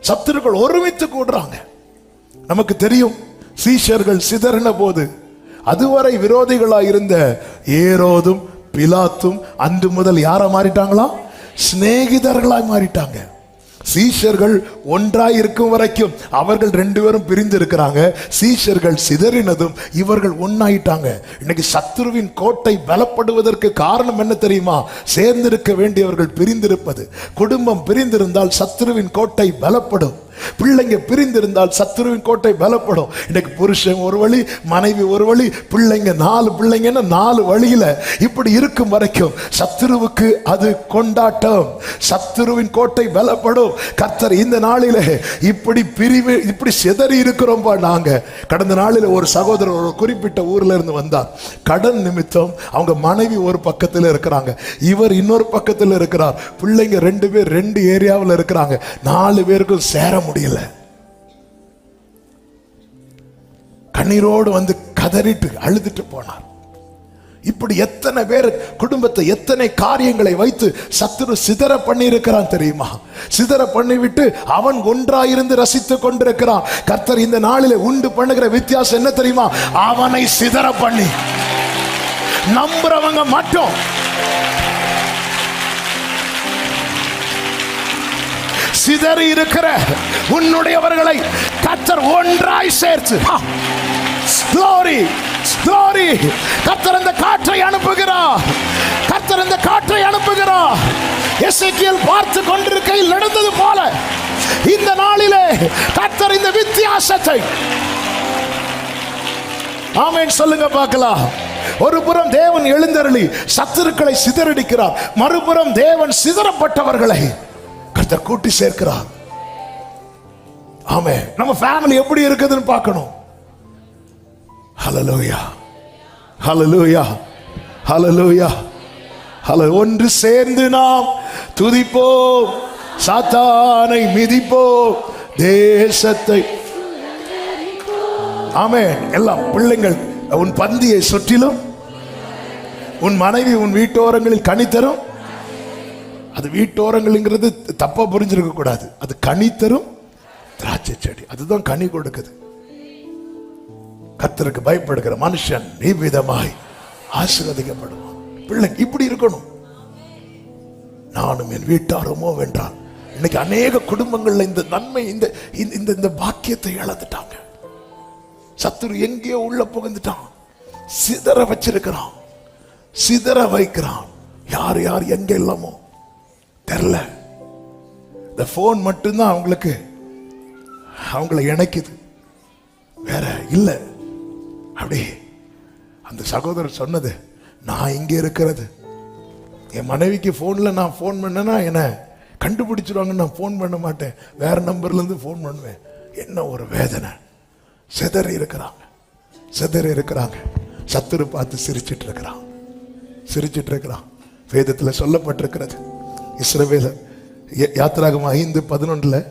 சத்துருக்கள் ஒருமித்து கூடுறாங்க. நமக்கு தெரியும், சீஷர்கள் சிதறின போது அதுவரை விரோதிகளாய் இருந்த ஏரோதும் பிலாத்தும் அன்று முதல் யாரா மாறிட்டாங்களா? சிநேகிதர்களாய் மாறிட்டாங்க. சீஷர்கள் ஒன்றாய் இருக்கும் வரைக்கும் அவர்கள் ரெண்டு பேரும் பிரிந்து இருக்கிறாங்க. சீஷர்கள் சிதறினதும் இவர்கள் ஒன்னாயிட்டாங்க. இன்னைக்கு சத்துருவின் கோட்டை பலப்படுவதற்கு காரணம் என்ன தெரியுமா? சேர்ந்திருக்க வேண்டியவர்கள் பிரிந்திருப்பது. குடும்பம் பிரிந்திருந்தால் சத்துருவின் கோட்டை பலப்படும். பிள்ளைங்க பிரிந்திருந்தால் சத்துருவின் கோட்டை பலப்படும். இன்னைக்கு புருஷன் ஒரு வழி, மனைவி ஒரு வழி, பிள்ளைங்க 4 பிள்ளைங்கன்னா 4 வழியில இப்படி இருக்கும் வரைக்கும் சத்துருவுக்கு அது கொண்டாட்டம். சத்துருவின் கோட்டை பலப்படும். கர்த்தர் இந்த நாளிலே இப்படி பிரிவு இப்படி சிதறி இருக்கிறோம். நாங்க கடந்த நாளில் ஒரு சகோதரர் ஒரு குறிப்பிட்ட ஊர்ல இருந்து வந்தார். கடன் நிமித்தம் அவங்க மனைவி ஒரு பக்கத்தில் இருக்கிறாங்க, இவர் இன்னொரு பக்கத்தில் இருக்கிறார். பிள்ளைங்க 2 பேர் 2 ஏரியாவில் இருக்கிறாங்க. 4 பேருக்கும் சேர முடியல. கண்ணீரோடு வந்து கதறிட்டு அழுதுட்டு போனார். இப்படி எத்தனை பேர் குடும்பத்தை எத்தனை காரியங்களை வைத்து சத்துரு சிதற பண்ணி இருக்கிறான் தெரியுமா? சிதற பண்ணிவிட்டு அவன் ஒன்றாயிருந்து ரசித்துக் கொண்டிருக்கிறான். கர்த்தர் இந்த நாளிலே உண்டு பண்ணுகிற வித்தியாசம் என்ன தெரியுமா? அவனை சிதற பண்ணி நம்புறவங்க மட்டும் சிதறி இருக்கிற உன்னுடையவர்களை கர்த்தர் ஒன்றாய் சேர்த்து glory glory கர்த்தர் அந்த காற்றை அனுப்புகிறார். கர்த்தர் அந்த காற்றை அனுப்புகிறார். எசேக்கியேல் பார்த்து கொண்டிருக்கையில் நடந்தது போல இந்த நாளிலே கர்த்தர் இந்த வித்தியாசத்தை, ஆமென் சொல்லுங்க பார்க்கலாம். ஒரு புறம் தேவன் எழுந்தருளி சத்துருக்களை சிதறடிக்கிறார், மறுபுறம் தேவன் சிதறப்பட்டவர்களை கர்த்தர் கூட்டி சேர்க்கிறார். ஆமென். நம்ம ஃபேமிலி எப்படி இருக்குதுன்னு பார்க்கணும். ஹல்லேலூயா, ஹல்லேலூயா, ஹல்லேலூயா, ஹல்லேலூயா. ஒன்று சேர்ந்து நாம் துதிப்போம், சாத்தானை மிதிப்போம், தேசத்தை. ஆமென். எல்லாம் பிள்ளைங்கள் உன் பந்தியை சுற்றிலும், உன் மனைவி உன் வீட்டோரங்களில் கனி தரும். அது வீட்டோரங்கள்ங்கிறது தப்பா புரிஞ்சிருக்க கூடாது. அது கனி தரும் திராட்சை செடி, அதுதான் கனி கொடுக்குது. கர்த்தருக்கு பயப்படுகிற மனுஷன் நிவிதமாய் ஆசீர்வதிக்கப்படுவான். பிள்ளை இப்படி இருக்கணும். நானும் என் வீட்டாருமோ வென்றான். இன்னைக்கு அநேக குடும்பங்கள்ல இந்த நன்மை இந்த பாக்கியத்தை இழந்துட்டாங்க. சத்துரு எங்கேயோ உள்ள புகுந்துட்டான், சிதற வச்சிருக்கிறான், சிதற வைக்கிறான். யார் யார் எங்க இல்லாமோ தெரியல. இந்த போன் மட்டும்தான் அவங்களை இணைக்குது, வேற இல்ல. அப்படி அந்த சகோதரர் சொன்னது, நான் இங்க இருக்கிறது, என் மனைவிக்கு போன்ல நான் போன் பண்ணேன்னா என்ன கண்டுபிடிச்சிருவாங்க, நான் போன் பண்ண மாட்டேன், வேற நம்பர்ல இருந்து போன் பண்ணுவேன். என்ன ஒரு வேதனை. சிதறி இருக்கிறாங்க, சிதறி இருக்கிறாங்க. சத்துரு பார்த்து சிரிச்சிட்டு இருக்கிறான். வேதத்துல சொல்லப்பட்டிருக்கிறது, இஸ்ரவேலர் யாத்திராகமம் 5:11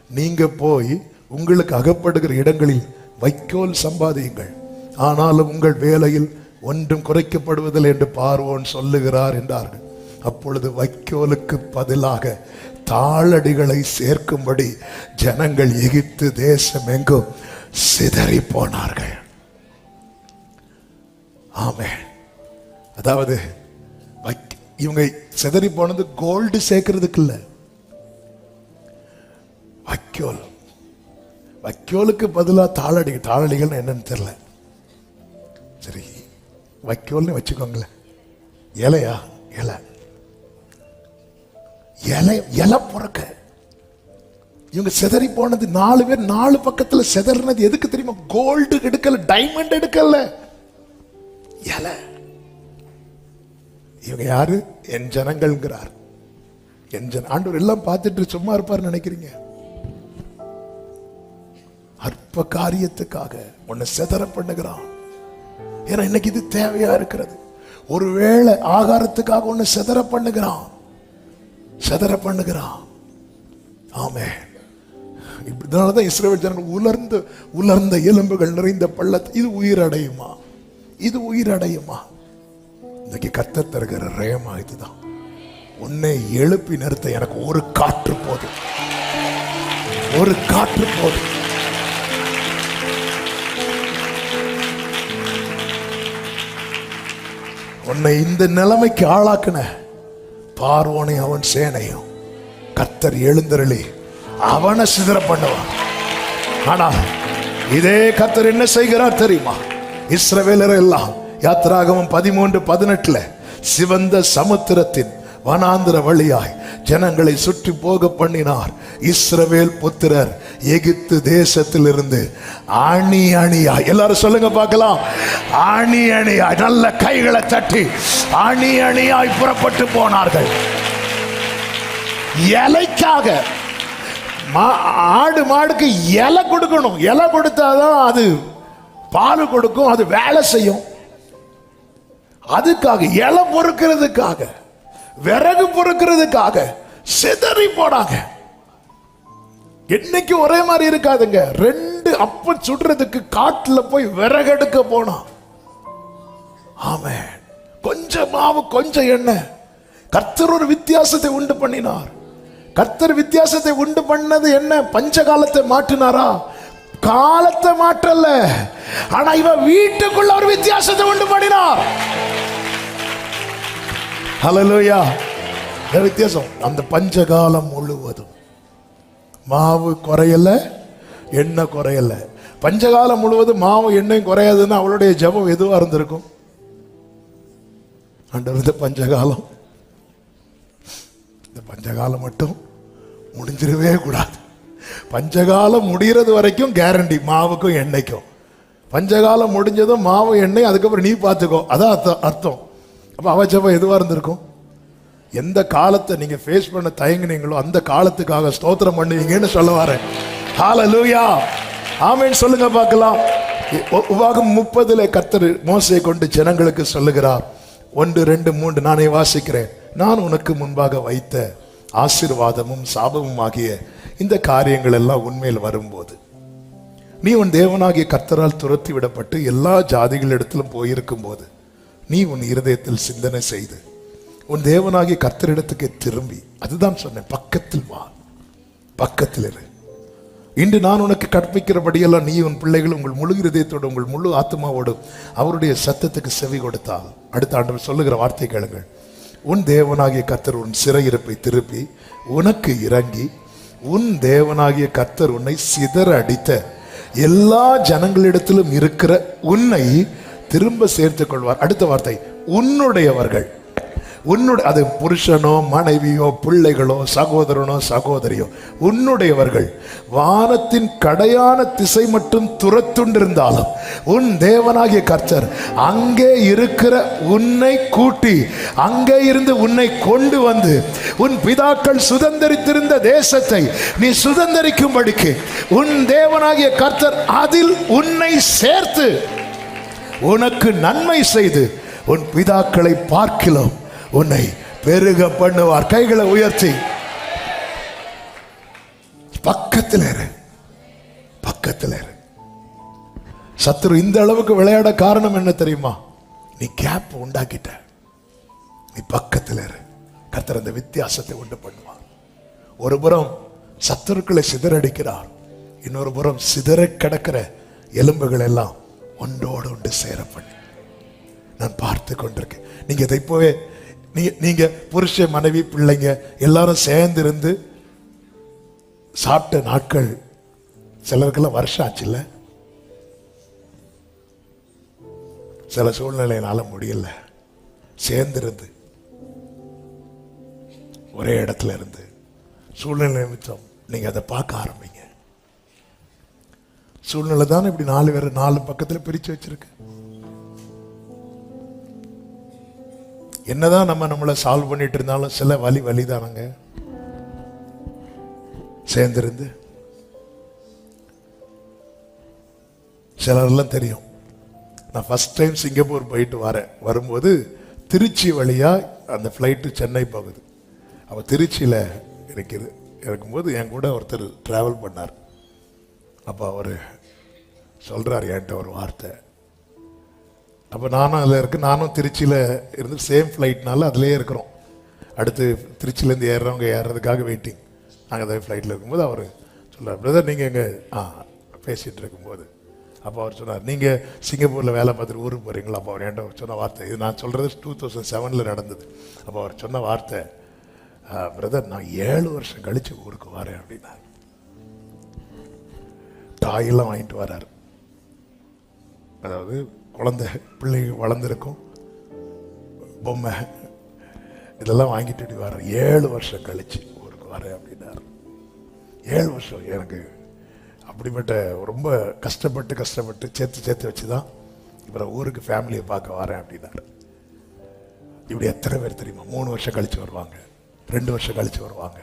நீங்க போய் உங்களுக்கு அகப்படுகிற இடங்களில் வைக்கோல் சம்பாதியுங்கள், ஆனாலும் உங்கள் வேலையில் ஒன்றும் குறைக்கப்படுவதில்லை என்று பார்வோன் சொல்லுகிறார் என்றார்கள். அப்பொழுது வைக்கோலுக்கு பதிலாக தாளடிகளை சேர்க்கும்படி ஜனங்கள் எகிப்து தேசம் எங்கும் சிதறி போனார்கள். ஆமென். அதாவது இவங்க சிதறி போனது கோல்டு சேர்க்கிறதுக்கு இல்ல, வைக்கோலுக்கு பதிலா தாளடிகள் என்னன்னு தெரியல. சரி, வைக்கோல்னு வச்சுக்கோங்களேன். இலையா? இலை பொறக்க இவங்க சிதறி போனது 4 பேர் 4 பக்கத்துல சிதறினது எதுக்கு தெரியுமா? கோல்டு எடுக்கல, டைமண்ட் எடுக்கல, இலை. இவங்க யாரு? என் ஜனங்கள்ங்கிறார். என் ஆண்டவர் எல்லாம் பார்த்துட்டு சும்மா இருப்பார் நினைக்கிறீங்க? அற்ப காரியத்துக்காக உன்னை சிதற பண்ணுகிறான். ஏன்னா இன்னைக்கு இது தேவையா இருக்கிறது. ஒருவேளை ஆகாரத்துக்காக உன்னை சிதற பண்ணுகிறான், சிதற பண்ணுகிறான். ஆமென். இதனாலதான் இஸ்ரவேல் ஜனங்கள் உலர்ந்த எலும்புகள் நிறைந்த பள்ளத்தை, இது உயிரடையுமா? இது உயிரடையுமா? இன்னைக்கு கர்த்தர் தருகிற ரேமா இதுதான். உன்னை எழுப்பி நிறுத்த எனக்கு ஒரு காற்று போதும், ஒரு காற்று போதும். உன்னை இந்த நிலைமைக்கு ஆளாக்குன பார்வோனை அவன் சேனையும் கர்த்தர் எழுந்தருளி அவனை சிதற பண்ணுவான். ஆனா இதே கர்த்தர் என்ன செய்கிறார் தெரியுமா? இஸ்ரவேலர் எல்லாம் யாத்திராகமம் 13:18 சிவந்த சமுத்திரத்தின் வனாந்திர வழியாய் ஜனங்களை சுற்றி போக பண்ணினார். இஸ்ரவேல் புத்திரர் எகிப்து தேசத்திலிருந்து அணி அணியாய், எல்லாரும் சொல்லுங்க பார்க்கலாம், அணி அணியாய், நல்ல கைகளை தட்டி அணி அணியாய் புறப்பட்டு போனார்கள். இலைக்காக ஆடு மாடுக்கு இலை கொடுக்கணும், இலை கொடுத்தாதான் அது பால் கொடுக்கும், அது வேலை செய்யும். அதுக்காக இலை பொறுக்கிறதுக்காக, விறகு பொறுக்கிறதுக்காக சிதறி போனாங்க. என்னைக்கு ஒரே மாதிரி இருக்காதுங்க. 2 அப்பம் சுடுறதுக்கு காட்டுல போய் விறகு எடுக்க போனான். ஆமென். கொஞ்சம் மாவு கொஞ்சம் எண்ணெய். கர்த்தர் ஒரு வித்தியாசத்தை உண்டு பண்ணினார். கர்த்தர் வித்தியாசத்தை உண்டு பண்ணது என்ன? பஞ்ச காலத்தை மாற்றினாரா? காலத்தை மாற்றல. ஆனா இவன் வீட்டுக்குள்ள ஒரு வித்தியாசத்தை உண்டு பண்ணினார். ஹல்லேலூயா. வித்தியாசம். அந்த பஞ்சகாலம் முழுவதும் மாவு குறையல, எண்ணெய் குறையல. பஞ்சகாலம் முழுவதும் மாவு எண்ணெய் குறையாதுன்னா அவளுடைய ஜெபம் எதுவா இருந்திருக்கும்? ஆண்டவர், பஞ்சகாலம், இந்த பஞ்சகாலம் மட்டும் முடிஞ்சிடவே கூடாது. பஞ்சகாலம் முடிகிறது வரைக்கும் கேரண்டி மாவுக்கும் எண்ணெய்க்கும். பஞ்சகாலம் முடிஞ்சதும் மாவு எண்ணெய், அதுக்கப்புறம் நீ பார்த்துக்கோ. அதான் அர்த்தம். அப்ப அவ ஜெபம் எதுவா இருந்திருக்கும்? எந்த காலத்தை நீங்க ஃபேஸ் பண்ண தயங்குனீங்களோ அந்த காலத்துக்காக ஸ்தோத்திரம் பண்ணுவீங்கன்னு சொல்ல வரேன். ஹல்லேலூயா. ஆமென் சொல்லுங்க பார்க்கலாம். உபாகம் 30 கர்த்தர் மோசேயை கொண்டு ஜனங்களுக்கு சொல்லுகிறார். 1, 2, 3 நானே வாசிக்கிறேன். நான் உனக்கு முன்பாக வைத்த ஆசீர்வாதமும் சாபமும் ஆகிய இந்த காரியங்கள் எல்லாம் உண்மையில் வரும்போது, நீ உன் தேவனாகிய கர்த்தரால் துரத்தி விடப்பட்டு எல்லா ஜாதிகளிடத்திலும் போயிருக்கும் போது, நீ உன் இருதயத்தில் சிந்தனை செய்து உன் தேவனாகிய கர்த்தரிடத்துக்கு திரும்பி, அதுதான் சொன்னேன், பக்கத்தில் வா, பக்கத்தில் இரு. இன்று நான் உனக்கு கற்பிக்கிறபடியெல்லாம் நீ உன் பிள்ளைகள் உங்கள் முழு இருதயத்தோடு உங்கள் முழு ஆத்மாவோடு அவருடைய சத்தத்துக்கு செவி கொடுத்தால், அடுத்த ஆண்டவர் சொல்லுகிற வார்த்தை கேளுங்கள், உன் தேவனாகிய கர்த்தர் உன் சிறையிருப்பை திருப்பி உனக்கு இறங்கி உன் தேவனாகிய கர்த்தர் உன்னை சிதற அடித்த எல்லா ஜனங்களிடத்திலும் இருக்கிற உன்னை திரும்ப சேர்த்துக் கொள்வார். அடுத்த வார்த்தை, உன்னுடையவர்கள். உன்னுடைய, அது புருஷனோ மனைவியோ பிள்ளைகளோ சகோதரனோ சகோதரியோ, உன்னுடையவர்கள் வானத்தின் கடையான திசை மட்டும் துரத்துண்டிருந்தாலும் உன் தேவனாகிய கர்த்தர் அங்கே இருக்கிற உன்னை கூட்டி அங்கே இருந்து உன்னை கொண்டு வந்து உன் பிதாக்கள் சுதந்தரித்திருந்த தேசத்தை நீ சுதந்தரிக்கும்படிக்கு உன் தேவனாகிய கர்த்தர் அதில் உன்னை சேர்த்து உனக்கு நன்மை செய்து உன் பிதாக்களை பார்க்கிலும் உன்னை பெருக பண்ணுவார். கைகளை உயர்த்தி பக்கத்தில் இரு, பக்கத்தில் இரு. சத்துரு இந்த அளவுக்கு விளையாட காரணம் என்ன தெரியுமா? நீ கேப் உண்டாக்கிட்ட. நீ பக்கத்தில் இரு. கர்த்தர் அந்த வித்தியாசத்தை உண்டு பண்ணுவார். ஒரு புறம் சத்துருக்களை சிதறடிக்கிறார், இன்னொரு புறம் சிதற கிடக்கிற எலும்புகள் எல்லாம் ஒன்றோடு ஒன்று சேர பண்ணி நான் பார்த்து கொண்டிருக்கேன். நீங்க இதை இப்போவே நீங்க புருஷ மனைவி பிள்ளைங்க எல்லாரும் சேர்ந்து இருந்து சாப்பிட்ட நாட்கள் சிலருக்கெல்லாம் வருஷம் ஆச்சுல்ல. சில சூழ்நிலையினால முடியல. சேர்ந்து இருந்து ஒரே இடத்துல இருந்து சூழ்நிலை நிமித்தம் நீங்க அதை பார்க்க ஆரம்பிங்க. சூழ்நிலை தானே இப்படி 4 பேர் 4 பக்கத்துல பிரிச்சு வச்சிருக்கு. என்னதான் நம்மளை சால்வ் பண்ணிட்டு இருந்தாலும் சில வலிதானங்க. சேர்ந்திருந்து சிலரெல்லாம் தெரியும். நான் ஃபர்ஸ்ட் டைம் சிங்கப்பூர் போயிட்டு வரும்போது திருச்சி வழியா அந்த ஃப்ளைட்டு சென்னை போகுது. அப்போ திருச்சியில் இருக்கும்போது என் கூட ஒருத்தர் டிராவல் பண்ணார். அப்போ அவர் சொல்றார் என்கிட்ட ஒரு வார்த்தை. அப்போ நானும் அதில் நானும் திருச்சியில் இருந்து சேம் ஃப்ளைட்னால அதுலேயே இருக்கிறோம். அடுத்து திருச்சியிலேருந்து ஏறுறதுக்காக வெயிட்டிங். நாங்கள் அதே ஃப்ளைட்டில் இருக்கும்போது அவர் சொல்கிறார், பிரதர் நீங்கள் எங்கே பேசிகிட்டு இருக்கும்போது அப்போ அவர் சொன்னார், நீங்கள் சிங்கப்பூரில் வேலை பார்த்துட்டு ஊருக்கு போகிறீங்களா? அப்போ அவர் என்கிட்ட சொன்ன வார்த்தை, இது நான் சொல்கிறது 2007 நடந்தது. அப்போ அவர் சொன்ன வார்த்தை, பிரதர் நான் 7 வருஷம் கழித்து ஊருக்கு வரேன் அப்படின்னா. டாயெல்லாம் வாங்கிட்டு வர்றார். அதாவது குழந்தை பிள்ளை வளர்ந்துருக்கும், பொம்மை இதெல்லாம் வாங்கிட்டு வர 7 வருஷம் கழிச்சு ஊருக்கு வரேன் அப்படின்னாரு. 7 வருஷம் எனக்கு அப்படிப்பட்ட ரொம்ப கஷ்டப்பட்டு சேர்த்து வச்சுதான் இப்போ ஊருக்கு ஃபேமிலியை பார்க்க வரேன் அப்படின்னாரு. இப்படி எத்தனை பேர் தெரியுமா 3 வருஷம் கழிச்சு வருவாங்க, 2 வருஷம் கழிச்சு வருவாங்க.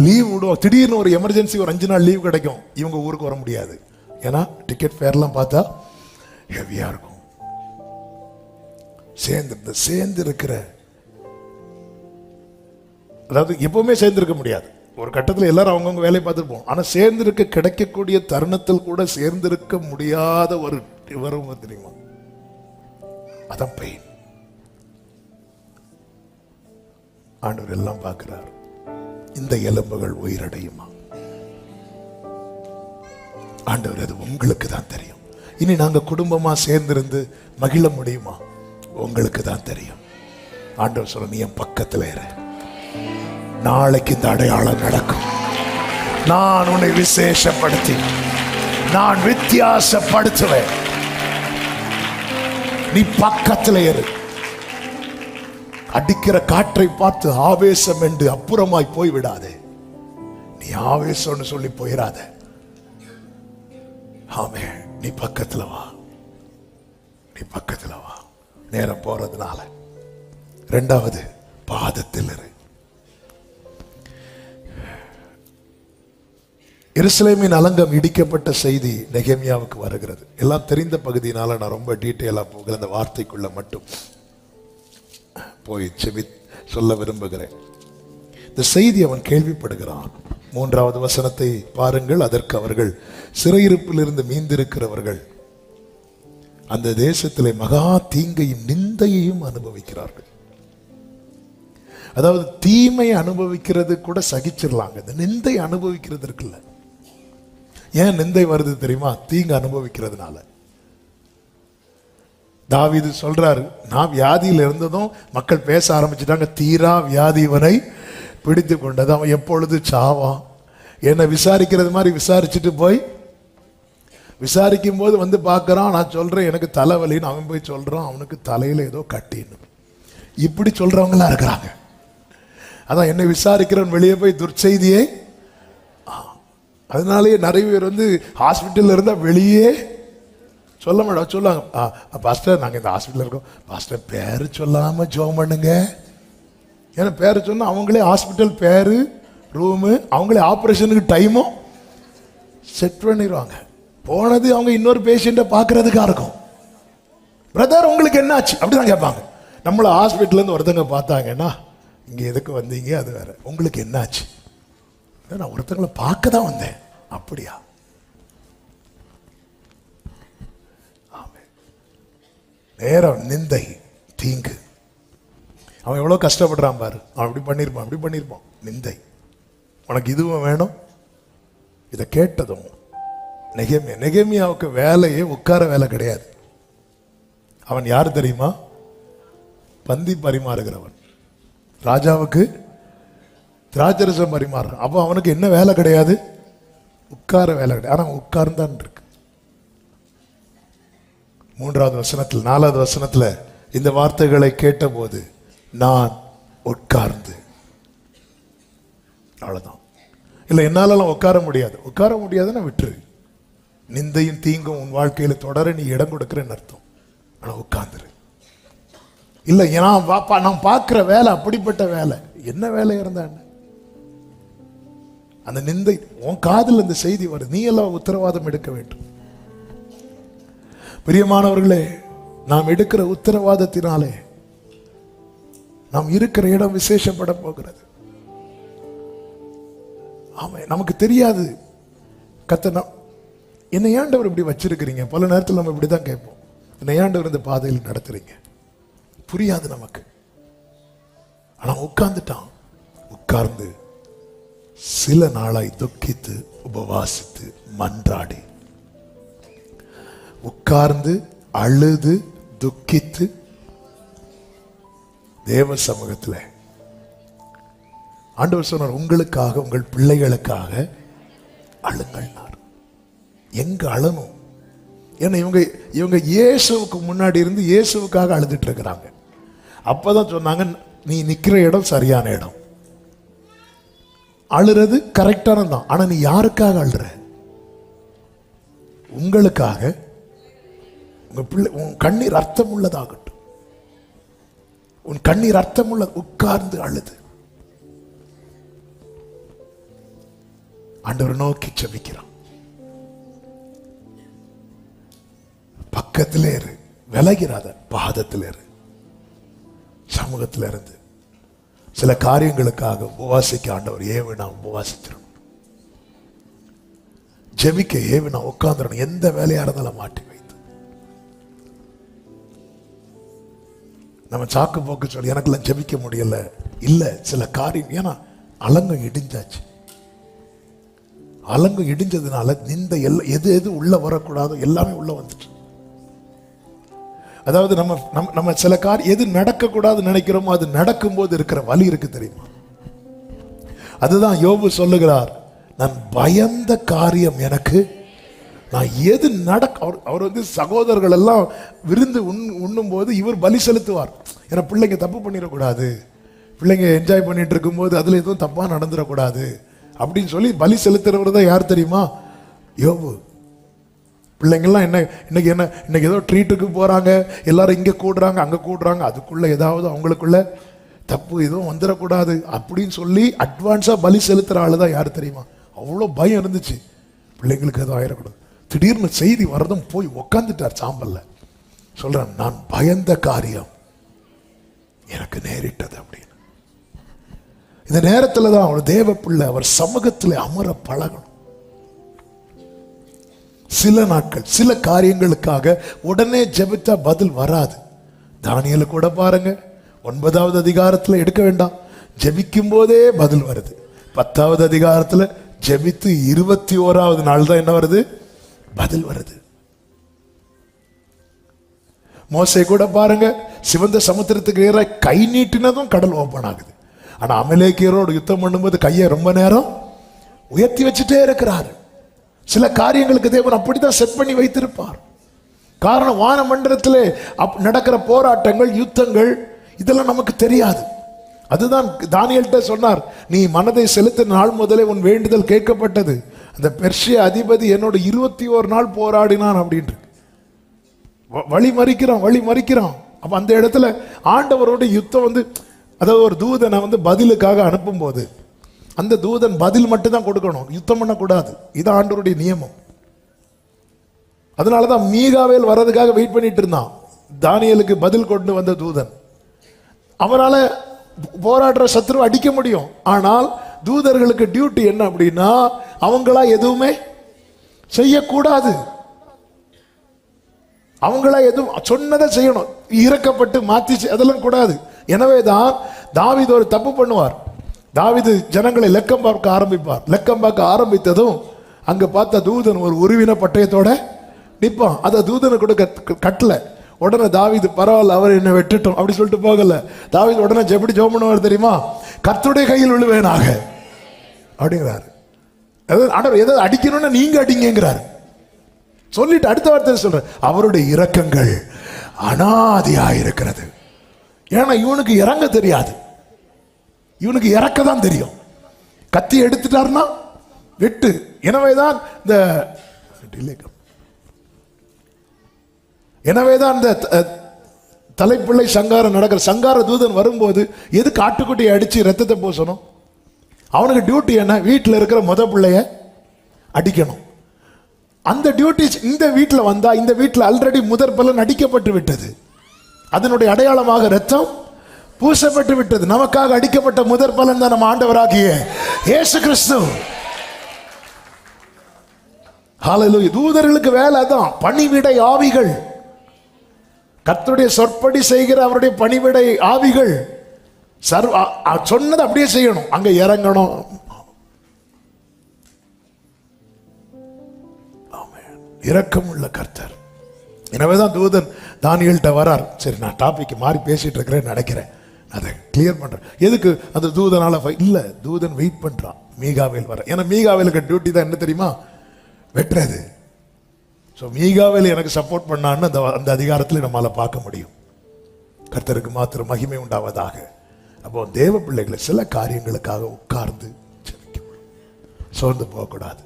லீவ் விடுவோம், திடீர்னு ஒரு எமர்ஜென்சி ஒரு 5 நாள் லீவ் கிடைக்கும், இவங்க ஊருக்கு வர முடியாது. ஏன்னா டிக்கெட் ஃபேர்லாம் பார்த்தா ஹெவியா இருக்கும். சேர்ந்து இருக்கிற, அதாவது எப்பவுமே சேர்ந்திருக்க முடியாது. ஒரு கட்டத்தில் எல்லாரும் அவங்கவுங்க வேலையை பார்த்துருப்போம். ஆனா சேர்ந்திருக்க கிடைக்கக்கூடிய தருணத்தில் கூட சேர்ந்திருக்க முடியாத ஒரு வரும் தெரியுமா, அதான் பெயின். ஆண்டவர் எல்லாம் பார்க்கிறார். இந்த எலும்புகள் உயிரடையுமா? ஆண்டவர் அது உங்களுக்கு தான் தெரியும். இனி நாங்க குடும்பமா சேர்ந்திருந்து மகிழ முடியுமா? உங்களுக்கு தான் தெரியும். ஆண்டவர் சொல்ல, நீ என் பக்கத்துல இரு, நாளைக்கு இந்த அடையாளம் நடக்கும். நான் உன்னை விசேஷப்படுத்தி நான் வித்தியாசப்படுத்துவேன். நீ பக்கத்துல இரு. அடிக்கிற காற்றை பார்த்து ஆவேசம் என்று அப்புறமாய் போய் விடாதே. நீ ஆவேசம்னு சொல்லி போயிடாத. ஆமே, நீ பக்கத்துல வா, நீ பக்கத்துல வா. நேரம் போறதுனால 2வது பாதத்தில் இரு. எருசலேமின் அலங்கம் இடிக்கப்பட்ட செய்தி நெகேமியாவுக்கு வருகிறது. எல்லாம் தெரிந்த பகுதியினால நான் ரொம்ப டீட்டெயிலா போகிற அந்த வார்த்தைக்குள்ள மட்டும் போய் சொல்ல விரும்புகிறேன். இந்த செய்தி அவன் கேள்விப்படுகிறான். 3வது வசனத்தை பாருங்கள். அதற்கு அவர்கள் சிறையிருப்பில் இருந்து மீந்திருக்கிறவர்கள் அந்த தேசத்திலே மகா தீங்கையும் நிந்தையையும் அனுபவிக்கிறார்கள். அதாவது தீமை அனுபவிக்கிறது கூட சகிச்சிடலாங்க, இந்த நிந்தை அனுபவிக்கிறது இருக்குல்ல. ஏன் நிந்தை வருது தெரியுமா? தீங்கு அனுபவிக்கிறதுனால. தாவீது சொல்றாரு, நான் வியாதியில் இருந்ததும் மக்கள் பேச ஆரம்பிச்சுட்டாங்க, தீரா வியாதி இவனை பிடித்து கொண்டது, அவன் எப்பொழுது சாவான். என்னை விசாரிக்கிறது மாதிரி விசாரிச்சுட்டு போய் விசாரிக்கும் போது வந்து பார்க்கறான், நான் சொல்றேன் எனக்கு தலைவலின்னு. அவன் போய் சொல்றான் அவனுக்கு தலையில ஏதோ கட்டின்னு. இப்படி சொல்றவங்களா இருக்கிறாங்க. அதான் என்னை விசாரிக்கிறவன் வெளியே போய் துர்ச்செய்தியை. அதனாலேயே நிறைய பேர் வந்து ஹாஸ்பிட்டல்ல இருந்தா வெளியே சொல்ல மாட்டோம். சொல்லுவாங்க, பாஸ்டர் நாங்கள் இந்த ஹாஸ்பிட்டல் இருக்கோம், பாஸ்டர் பேரு சொல்லாம ஜெபம் பண்ணுங்க. ஏன்னா பேரு சொன்னா அவங்களே ஹாஸ்பிட்டல் பேரு, ரூமு, அவங்களே ஆப்ரேஷனுக்கு டைமும் செட் பண்ணிடுவாங்க. போனது அவங்க இன்னொரு பேஷண்ட்டை பார்க்கறதுக்காக இருக்கும். பிரதர் உங்களுக்கு என்ன ஆச்சு அப்படிதான் கேட்பாங்க. நம்மளை ஹாஸ்பிட்டல்ல இருந்து ஒருத்தங்க பார்த்தாங்கன்னா, இங்க எதுக்கு வந்தீங்க அது வேற, உங்களுக்கு என்ன ஆச்சு? நான் ஒருத்தங்களை பார்க்க தான் வந்தேன். அப்படியா? நேரம் நிந்தை தீங்கு. அவன் எவ்வளவு கஷ்டப்படுறான் பாரு. அவன் அப்படி பண்ணிருப்பான் நிந்தை. உனக்கு இதுவும் வேணும். இதை கேட்டதும் நெகேமியாவுக்கு வேலையே உட்கார வேலை கிடையாது. அவன் யாரு தெரியுமா? பந்தி பரிமாறுகிறவன். ராஜாவுக்கு திராட்சரசம் பரிமாறுறான். அப்போ அவனுக்கு என்ன வேலை கிடையாது? உட்கார வேலை கிடையாது. ஆனா உட்கார்ந்தான் இருக்கு. 3வது வசனத்தில் 4வது வசனத்துல இந்த வார்த்தைகளை கேட்டபோது நான் உட்கார்ந்து, அவ்வளவுதான். இல்லை என்னாலலாம் உட்கார முடியாதுன்னா விட்டுரு. நிந்தையும் தீங்கும் உன் வாழ்க்கையில தொடர நீ இடம் கொடுக்கிறேன்னு அர்த்தம். ஆனா உட்கார்ந்துரு. இல்லை நான் பார்க்கிற வேலை அப்படிப்பட்ட வேலை, என்ன வேலை இருந்தா என்ன? அந்த நிந்தை உன் காதில் இந்த செய்தி வருது, நீ எல்லாம் உத்தரவாதம் எடுக்க வேண்டும். பிரியமானவர்களே, நாம் எடுக்கிற உத்தரவாதத்தினாலே நாம் இருக்கிற இடம் விசேஷப்பட போகிறது. ஆமா, நமக்கு தெரியாது கர்த்தர் என்னை ஆண்டவர் இப்படி வச்சிருக்கிறீங்க. பல நேரத்தில் நம்ம இப்படிதான் கேட்போம், என்னை ஆண்டவர் இந்த பாதையில் நடத்துறீங்க. புரியாது நமக்கு. ஆனா உட்கார்ந்து சில நாளாய் துக்கித்து உபவாசித்து மன்றாடி, உட்கார்ந்து அழுது துக்கித்து தேவ சமூகத்தில் ஆண்டவர் சொன்னார், உங்களுக்காக உங்கள் பிள்ளைகளுக்காக அழுங்கள். எங்க அழணும்? ஏன்னா இவங்க இயேசுவுக்கு முன்னாடி இருந்து இயேசுவுக்காக அழுதுட்டு இருக்கிறாங்க. அப்பதான் சொன்னாங்க, நீ நிக்கிற இடம் சரியான இடம், அழுறது கரெக்டானதான். ஆனா நீ யாருக்காக அழுற? உங்களுக்காக. உங்க பிள்ளை, உன் கண்ணீர் அர்த்தம் உள்ளதாகட்டும். உன் கண்ணீர் அர்த்தம் உள்ள உட்கார்ந்து அழுது ஆண்டவர் நோக்கி ஜெபிக்கிறான். பக்கத்திலே இரு, விலகிறாத, பாதத்தில் இரு. சமூகத்தில் இருந்து சில காரியங்களுக்காக உபவாசிக்க ஆண்டவர் ஏவினா உபவாசிச்சிடணும். ஜெபிக்க ஏவினா உட்கார்ந்துடணும். எந்த வேலையா இருந்தாலும் மாட்டி வைத்து நம்ம சாக்கு போக்கு சொல்லி எனக்கெல்லாம் ஜெபிக்க முடியல. இல்ல, சில காரியம், ஏன்னா அலங்கம் இடிஞ்சாச்சு. அலங்கம் இடிஞ்சதுனால இந்த எது உள்ள வரக்கூடாதோ எல்லாமே உள்ள வந்துட்டு. அதாவது நம்ம சில காரியம் எது நடக்கக்கூடாதுன்னு நினைக்கிறோமோ அது நடக்கும்போது இருக்கிற வலி இருக்கு தெரியுமா? அதுதான் யோபு சொல்லுகிறார், நான் பயந்த காரியம் எனக்கு, நான் எது அவர் வந்து சகோதரர்கள் எல்லாம் விருந்து உண்ணும் போது இவர் பலி செலுத்துவார். ஏன்னா பிள்ளைங்க தப்பு பண்ணிடக்கூடாது, பிள்ளைங்க என்ஜாய் பண்ணிட்டு இருக்கும்போது அதுல எதுவும் தப்பா நடந்துடக்கூடாது அப்படின்னு சொல்லி பலி செலுத்துறவர் தான் யார் தெரியுமா? யோபு. பிள்ளைங்கள்லாம் இன்னைக்கு ஏதோ ட்ரீட்டுக்கு போறாங்க, எல்லாரும் இங்க கூடுறாங்க அங்க கூடுறாங்க, அதுக்குள்ள ஏதாவது அவங்களுக்குள்ள தப்பு எதுவும் வந்துடக்கூடாது அப்படின்னு சொல்லி அட்வான்ஸா பலி செலுத்துற ஆளு தான் யார் தெரியுமா? அவ்வளோ பயம் இருந்துச்சு, பிள்ளைங்களுக்கு எதுவும் ஆயிடக்கூடாது. திடீர்னு செய்தி வரதும் போய் உக்காந்துட்டார் சாம்பல்ல. சொல்றேன், நான் பயந்த காரியம் எனக்கு நேரிட்டது அப்படின்னு. இந்த நேரத்துல தான் அவர் தேவ பிள்ளை அவர் சமூகத்தில் அமர பழகணும். சில நாட்கள் சில காரியங்களுக்காக உடனே ஜெபித்தா பதில் வராது. தானியேல் கூட பாருங்க, 9வது அதிகாரத்துல எடுக்க வேண்டாம், ஜெபிக்கும் போதே பதில் வருது. 10வது அதிகாரத்துல ஜெபித்து 21வது நாள் தான் என்ன வருது? பதில் வருது. மோசே கூட பாருங்க, சிவந்த சமுத்திரத்துக்கு ஏற கை நீட்டினதும் கடல் ஓபன் ஆகுது. ஆனா அமலேக்கியரோடு யுத்தம் பண்ணும்போது கையை ரொம்ப நேரம் உயர்த்தி வச்சுட்டே இருக்கிறாரு. சில காரியங்களுக்கு தேவன் அப்படித்தான் செட் பண்ணி வைத்திருப்பார். காரணம், வான மண்டலத்திலே நடக்கிற போராட்டங்கள், யுத்தங்கள், இதெல்லாம் நமக்கு தெரியாது. அதுதான் தானியேல்கிட்ட சொன்னார், நீ மனதை செலுத்தின நாள் முதலே உன் வேண்டுதல் கேட்கப்பட்டது. அந்த பெர்ஷிய அதிபதி என்னோட 21 நாள் போராடினான் அப்படின்ட்டு வழி மறிக்கிறான். அப்ப அந்த இடத்துல ஆண்டவரோட யுத்தம் வந்து, அதாவது ஒரு தூதனை வந்து பதிலுக்காக அனுப்பும் போது அந்த தூதன் பதில் மட்டும் தான் கொடுக்கணும், யுத்தம் பண்ணக்கூடாது. இது ஆண்டவருடைய நியமம். அதனாலதான் மீகாவேல் வர்றதுக்காக வெயிட் பண்ணிட்டு இருந்தான். தானியேலுக்கு பதில் கொண்டு வந்த தூதன். அவரால் போராடுற சத்ரு அடிக்க முடியும். ஆனால் தூதர்களுக்கு டியூட்டி என்ன அப்படின்னா, அவங்களா எதுவுமே செய்யக்கூடாது. அவங்களா எதுவும் சொன்னதை செய்யணும், இறக்கப்பட்டு மாத்தி அதெல்லாம் கூடாது. எனவேதான் தாவீது ஒரு தப்பு பண்ணுவார். தாவீது ஜனங்களை லெக்கம் பார்க்க ஆரம்பித்ததும் அங்க பார்த்த தூதன் ஒரு உருவின பட்டயத்தோட நிற்பான். அதை தூதனை கொடுக்க கட்டல. உடனே தாவீது, பரவாயில்ல, அவர் என்ன வெட்டட்டும் அப்படி சொல்லிட்டு போகல. தாவீது உடனே எப்படி ஜெபம் பண்ணுவார் தெரியுமா? கர்த்தருடைய கையில் விழுவேனாக அப்படிங்கிறாரு. ஆண்டவர் எதாவது அடிக்கணும்னா நீங்க அடிங்கிறாரு. சொல்லிட்டு அடுத்த வார்த்தை சொல்ற, அவருடைய இரக்கங்கள் அனாதியாயிருக்கிறது. ஏன்னா இவனுக்கு இறங்க தெரியாது, இவனுக்கு இறக்க தான் தெரியும். கத்தி எடுத்துட்டாருன்னா வெட்டு. எனவேதான் இந்த தலைப்பிள்ளை சங்காரம் நடக்கிற சங்கார தூதன் வரும்போது எதுக்கு ஆட்டுக்குட்டியை அடிச்சு ரத்தத்தை பூசணும்? அவனுக்கு டியூட்டி என்ன? வீட்டில் இருக்கிற பிள்ளைய அடிக்கணும். அந்த டியூட்டி இந்த வீட்டில் வந்தா, இந்த வீட்டில் ஆல்ரெடி முதற் பலன் அடிக்கப்பட்டு விட்டது. அதனுடைய அடையாளமாக ரத்தம் பூசப்பட்டு விட்டது. நமக்காக அடிக்கப்பட்ட முதற் பலன் தான் நம்ம ஆண்டவராகிய இயேசு கிறிஸ்து. ஹல்லேலூயா. தூதர்களுக்கு வேலை தான் பணிவிடை ஆவிகள். கர்த்தருடைய சொற்படி செய்கிற அவருடைய பணிவிடை ஆவிகள் சொன்னது அப்படியே செய்யணும். அங்க இறங்கணும். இரக்கம் உள்ள கர்த்தர். எனவேதான் தூதன் தானியேல்கிட்ட வரார். சரி, நான் டாபிக் மாறி பேசிட்டு இருக்கிறேன் நினைக்கிறேன், அதை கிளியர் பண்றேன். எதுக்கு அந்த தூதனால இல்ல, தூதன் வெயிட் பண்றான் மீகாவேல் வர. ஏன்னா மீகாவேலுக்கு டியூட்டி தான் என்ன தெரியுமா? வெட்டுறது. ஸோ மீகாவேல் எனக்கு சப்போர்ட் பண்ணான்னு அந்த அதிகாரத்தில் நம்மளால பார்க்க முடியும். கர்த்தருக்கு மாத்திரம் மகிமை உண்டாவதாக. அப்போ தேவ பிள்ளைகளை சில காரியங்களுக்காக உட்கார்ந்து ஜெபிக்கணும், சோர்ந்து போகக்கூடாது.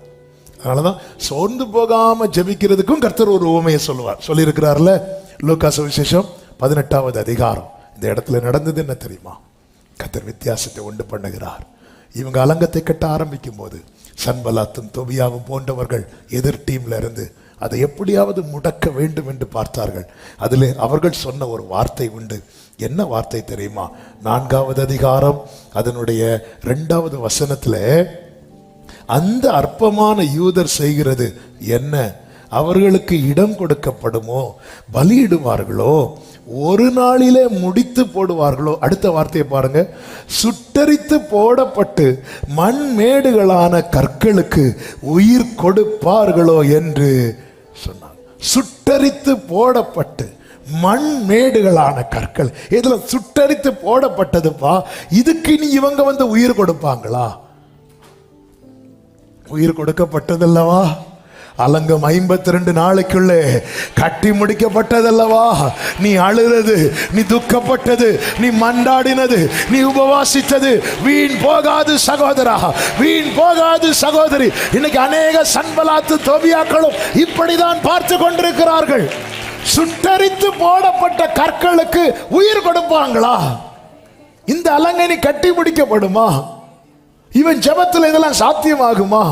அதனாலதான் சோர்ந்து போகாம ஜெபிக்கிறதுக்கும் கர்த்தர் ஒரு உவமையை சொல்லுவார். சொல்லியிருக்கிறார்ல, லூக்கா சுவிசேஷம் 18வது அதிகாரம். இந்த இடத்துல நடந்தது என்ன தெரியுமா? கர்த்தர் வித்தியாசத்தை உண்டு பண்ணுகிறார். இவங்க அலங்கத்தை கட்ட ஆரம்பிக்கும் போது சன்பலாத்தும் தொபியாவும் போன்றவர்கள் எதிர் டீம்ல இருந்து அதை எப்படியாவது முடக்க வேண்டும் என்று பார்த்தார்கள். அதில் அவர்கள் சொன்ன ஒரு வார்த்தை உண்டு. என்ன வார்த்தை தெரியுமா? 4வது அதிகாரம் அதனுடைய 2வது வசனத்துல, அந்த அற்பமான யூதர் செய்கிறது என்ன? அவர்களுக்கு இடம் கொடுக்கப்படுமோ? பலியிடுவார்களோ? ஒரு நாளிலே முடித்து போடுவார்களோ? அடுத்த வார்த்தையை பாருங்க. சுட்டரித்து போடப்பட்டு மண்மேடுகளான கற்களுக்கு உயிர் கொடுப்பார்களோ என்று சொன்னார். சுட்டரித்து போடப்பட்டு மண்மேடுகளான கற்கள். இதுல சுட்டரித்து போடப்பட்டதுப்பா. இதுக்கு நீ இவங்க வந்து உயிர் கொடுப்பாங்களா? உயிர் கொடுக்கப்பட்டதல்லவா? அலங்கம் 52 நாளைக்குள்ளே கட்டி முடிக்கப்பட்டதல்லவா? நீ அழுறது, நீ துக்கப்பட்டது, நீ மண்டாடினது, நீ உபவாசித்தது வீண் போகாது சகோதரா, வீண் போகாது சகோதரி. இன்னைக்கு அநேக சன்பலாத்து தொபியாக்களும் இப்படிதான் பார்த்து கொண்டிருக்கிறார்கள். சுட்டரித்து போடப்பட்ட கற்களுக்கு உயிர் கொடுப்பாங்களா? இந்த அலங்கை கட்டி முடிக்கப்படுமா? இவன் ஜெபத்தில் இதெல்லாம் சாத்தியமாகுமா?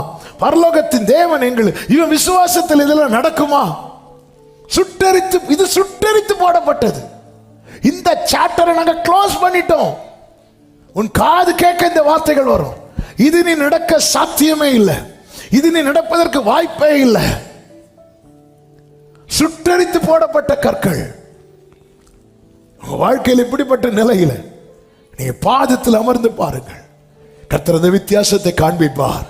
பரலோகத்தின் தேவன் எங்கள் இவன் விசுவாசத்தில் இதெல்லாம் நடக்குமா? சுட்டரித்து, இது சுட்டரித்து போடப்பட்டது. இந்த சாப்டரை நாங்க க்ளோஸ் பண்ணிட்டோம். உன் காது கேட்க இந்த வார்த்தைகள் வரும். இது நீ நடக்க சாத்தியமே இல்லை, இது நீ நடப்பதற்கு வாய்ப்பே இல்லை. சுட்டரித்து போடப்பட்ட கற்கள். வாழ்க்கையில் இப்படிப்பட்ட நிலையில நீங்க பாதத்தில் அமர்ந்து பாருங்கள். கர்த்தர் அந்த வித்தியாசத்தை காண்பிப்பார்.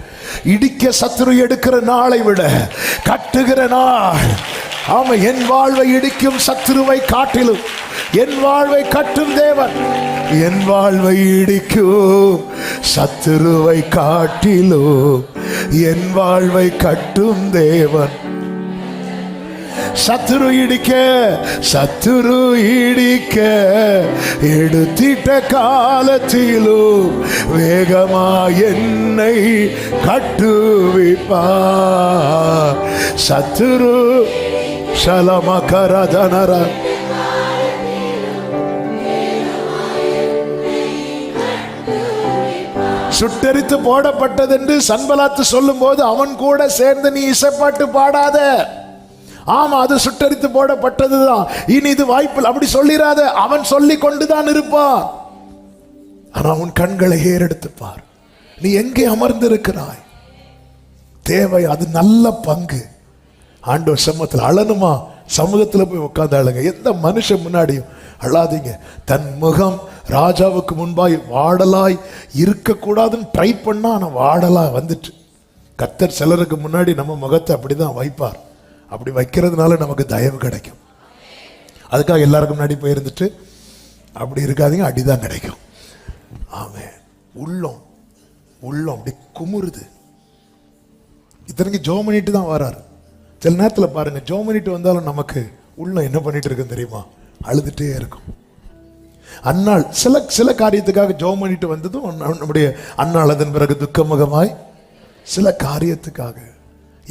இடிக்க சத்துரு எடுக்கிற நாளை விட கட்டுகிற நாள். ஆமா, என் வாழ்வை இடிக்கும் சத்துருவை காட்டிலும் என் வாழ்வை கட்டும் தேவன். என் வாழ்வை இடிக்கும் சத்துருவை காட்டிலும் என் வாழ்வை கட்டும் தேவன். சத்துரு இடிக்க எடுத்திட்ட காலத்திலும் வேகமா என்னை கட்டுவிப்பார். சத்துரு சலமகரதனர சுட்டரித்து போடப்பட்டது என்று சன்பலாத்து சொல்லும் போது அவன் கூட சேர்ந்து நீ இசைப்பாட்டு பாடாத. ஆமா, அது சுட்டரித்து போடப்பட்டதுதான், இனி இது வாய்ப்பு அப்படி சொல்லிராத. அவன் சொல்லி கொண்டுதான் இருப்பான். ஆனா உன் கண்களை ஏறெடுத்து பார். நீ எங்கே அமர்ந்திருக்கிறாய்? தேவை, அது நல்ல பங்கு. ஆண்டவர் சமூகத்தில் அழணுமா? சமூகத்தில் போய் உட்கார்ந்து அழுங்க. எந்த மனுஷன் முன்னாடியும் அழாதீங்க. தன் முகம் ராஜாவுக்கு முன்பாய் வாடலாய் இருக்கக்கூடாதுன்னு ட்ரை பண்ணா, ஆனா வாடலா வந்துட்டு. கர்த்தர் சிலருக்கு முன்னாடி நம்ம முகத்தை அப்படிதான் வைப்பார். அப்படி வைக்கிறதுனால நமக்கு தயவு கிடைக்கும். அதுக்காக எல்லாருக்கும் முன்னாடி போயிருந்துட்டு அப்படி இருக்காதீங்க, அடிதான் கிடைக்கும். ஆமென். உள்ளம் அப்படி குமுறுது. இத்தனைக்கு ஜோம் பண்ணிட்டு தான் வராரு. சில நேரத்தில் பாருங்க, ஜோம் பண்ணிட்டு வந்தாலும் நமக்கு உள்ளம் என்ன பண்ணிட்டு இருக்குன்னு தெரியுமா? அழுதுட்டே இருக்கும். அன்னாள் சில காரியத்துக்காக ஜோம் பண்ணிட்டு வந்ததும் நம்முடைய அன்னாள் அதன் பிறகு துக்கமுகமாய் சில காரியத்துக்காக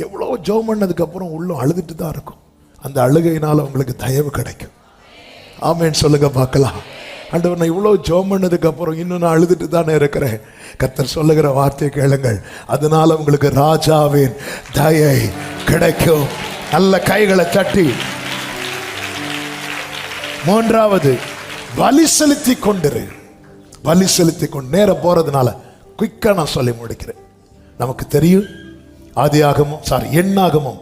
எவ்வளோ ஜெபம் பண்ணதுக்கு அப்புறம் உள்ள அழுதுட்டு தான் இருக்கும். அந்த அழுகையினால உங்களுக்கு தயவு கிடைக்கும். ஆமேன்னு சொல்லுங்க பார்க்கலாம். ஆண்டவர், நான் இவ்வளோ ஜெபம் பண்ணதுக்கு அப்புறம் இன்னும் நான் அழுதுட்டு தானே இருக்கிறேன். கர்த்தர் சொல்லுகிற வார்த்தையை கேளுங்கள். அதனால உங்களுக்கு ராஜாவின் தயை கிடைக்கும். நல்ல கைகளை தட்டி. மூன்றாவது, பலி செலுத்தி கொண்டிரு. பலி செலுத்தி கொண்டு நேரம் போறதுனால குயிக்கா நான் சொல்லி முடிக்கிறேன். நமக்கு தெரியும் எண்ணாகமம்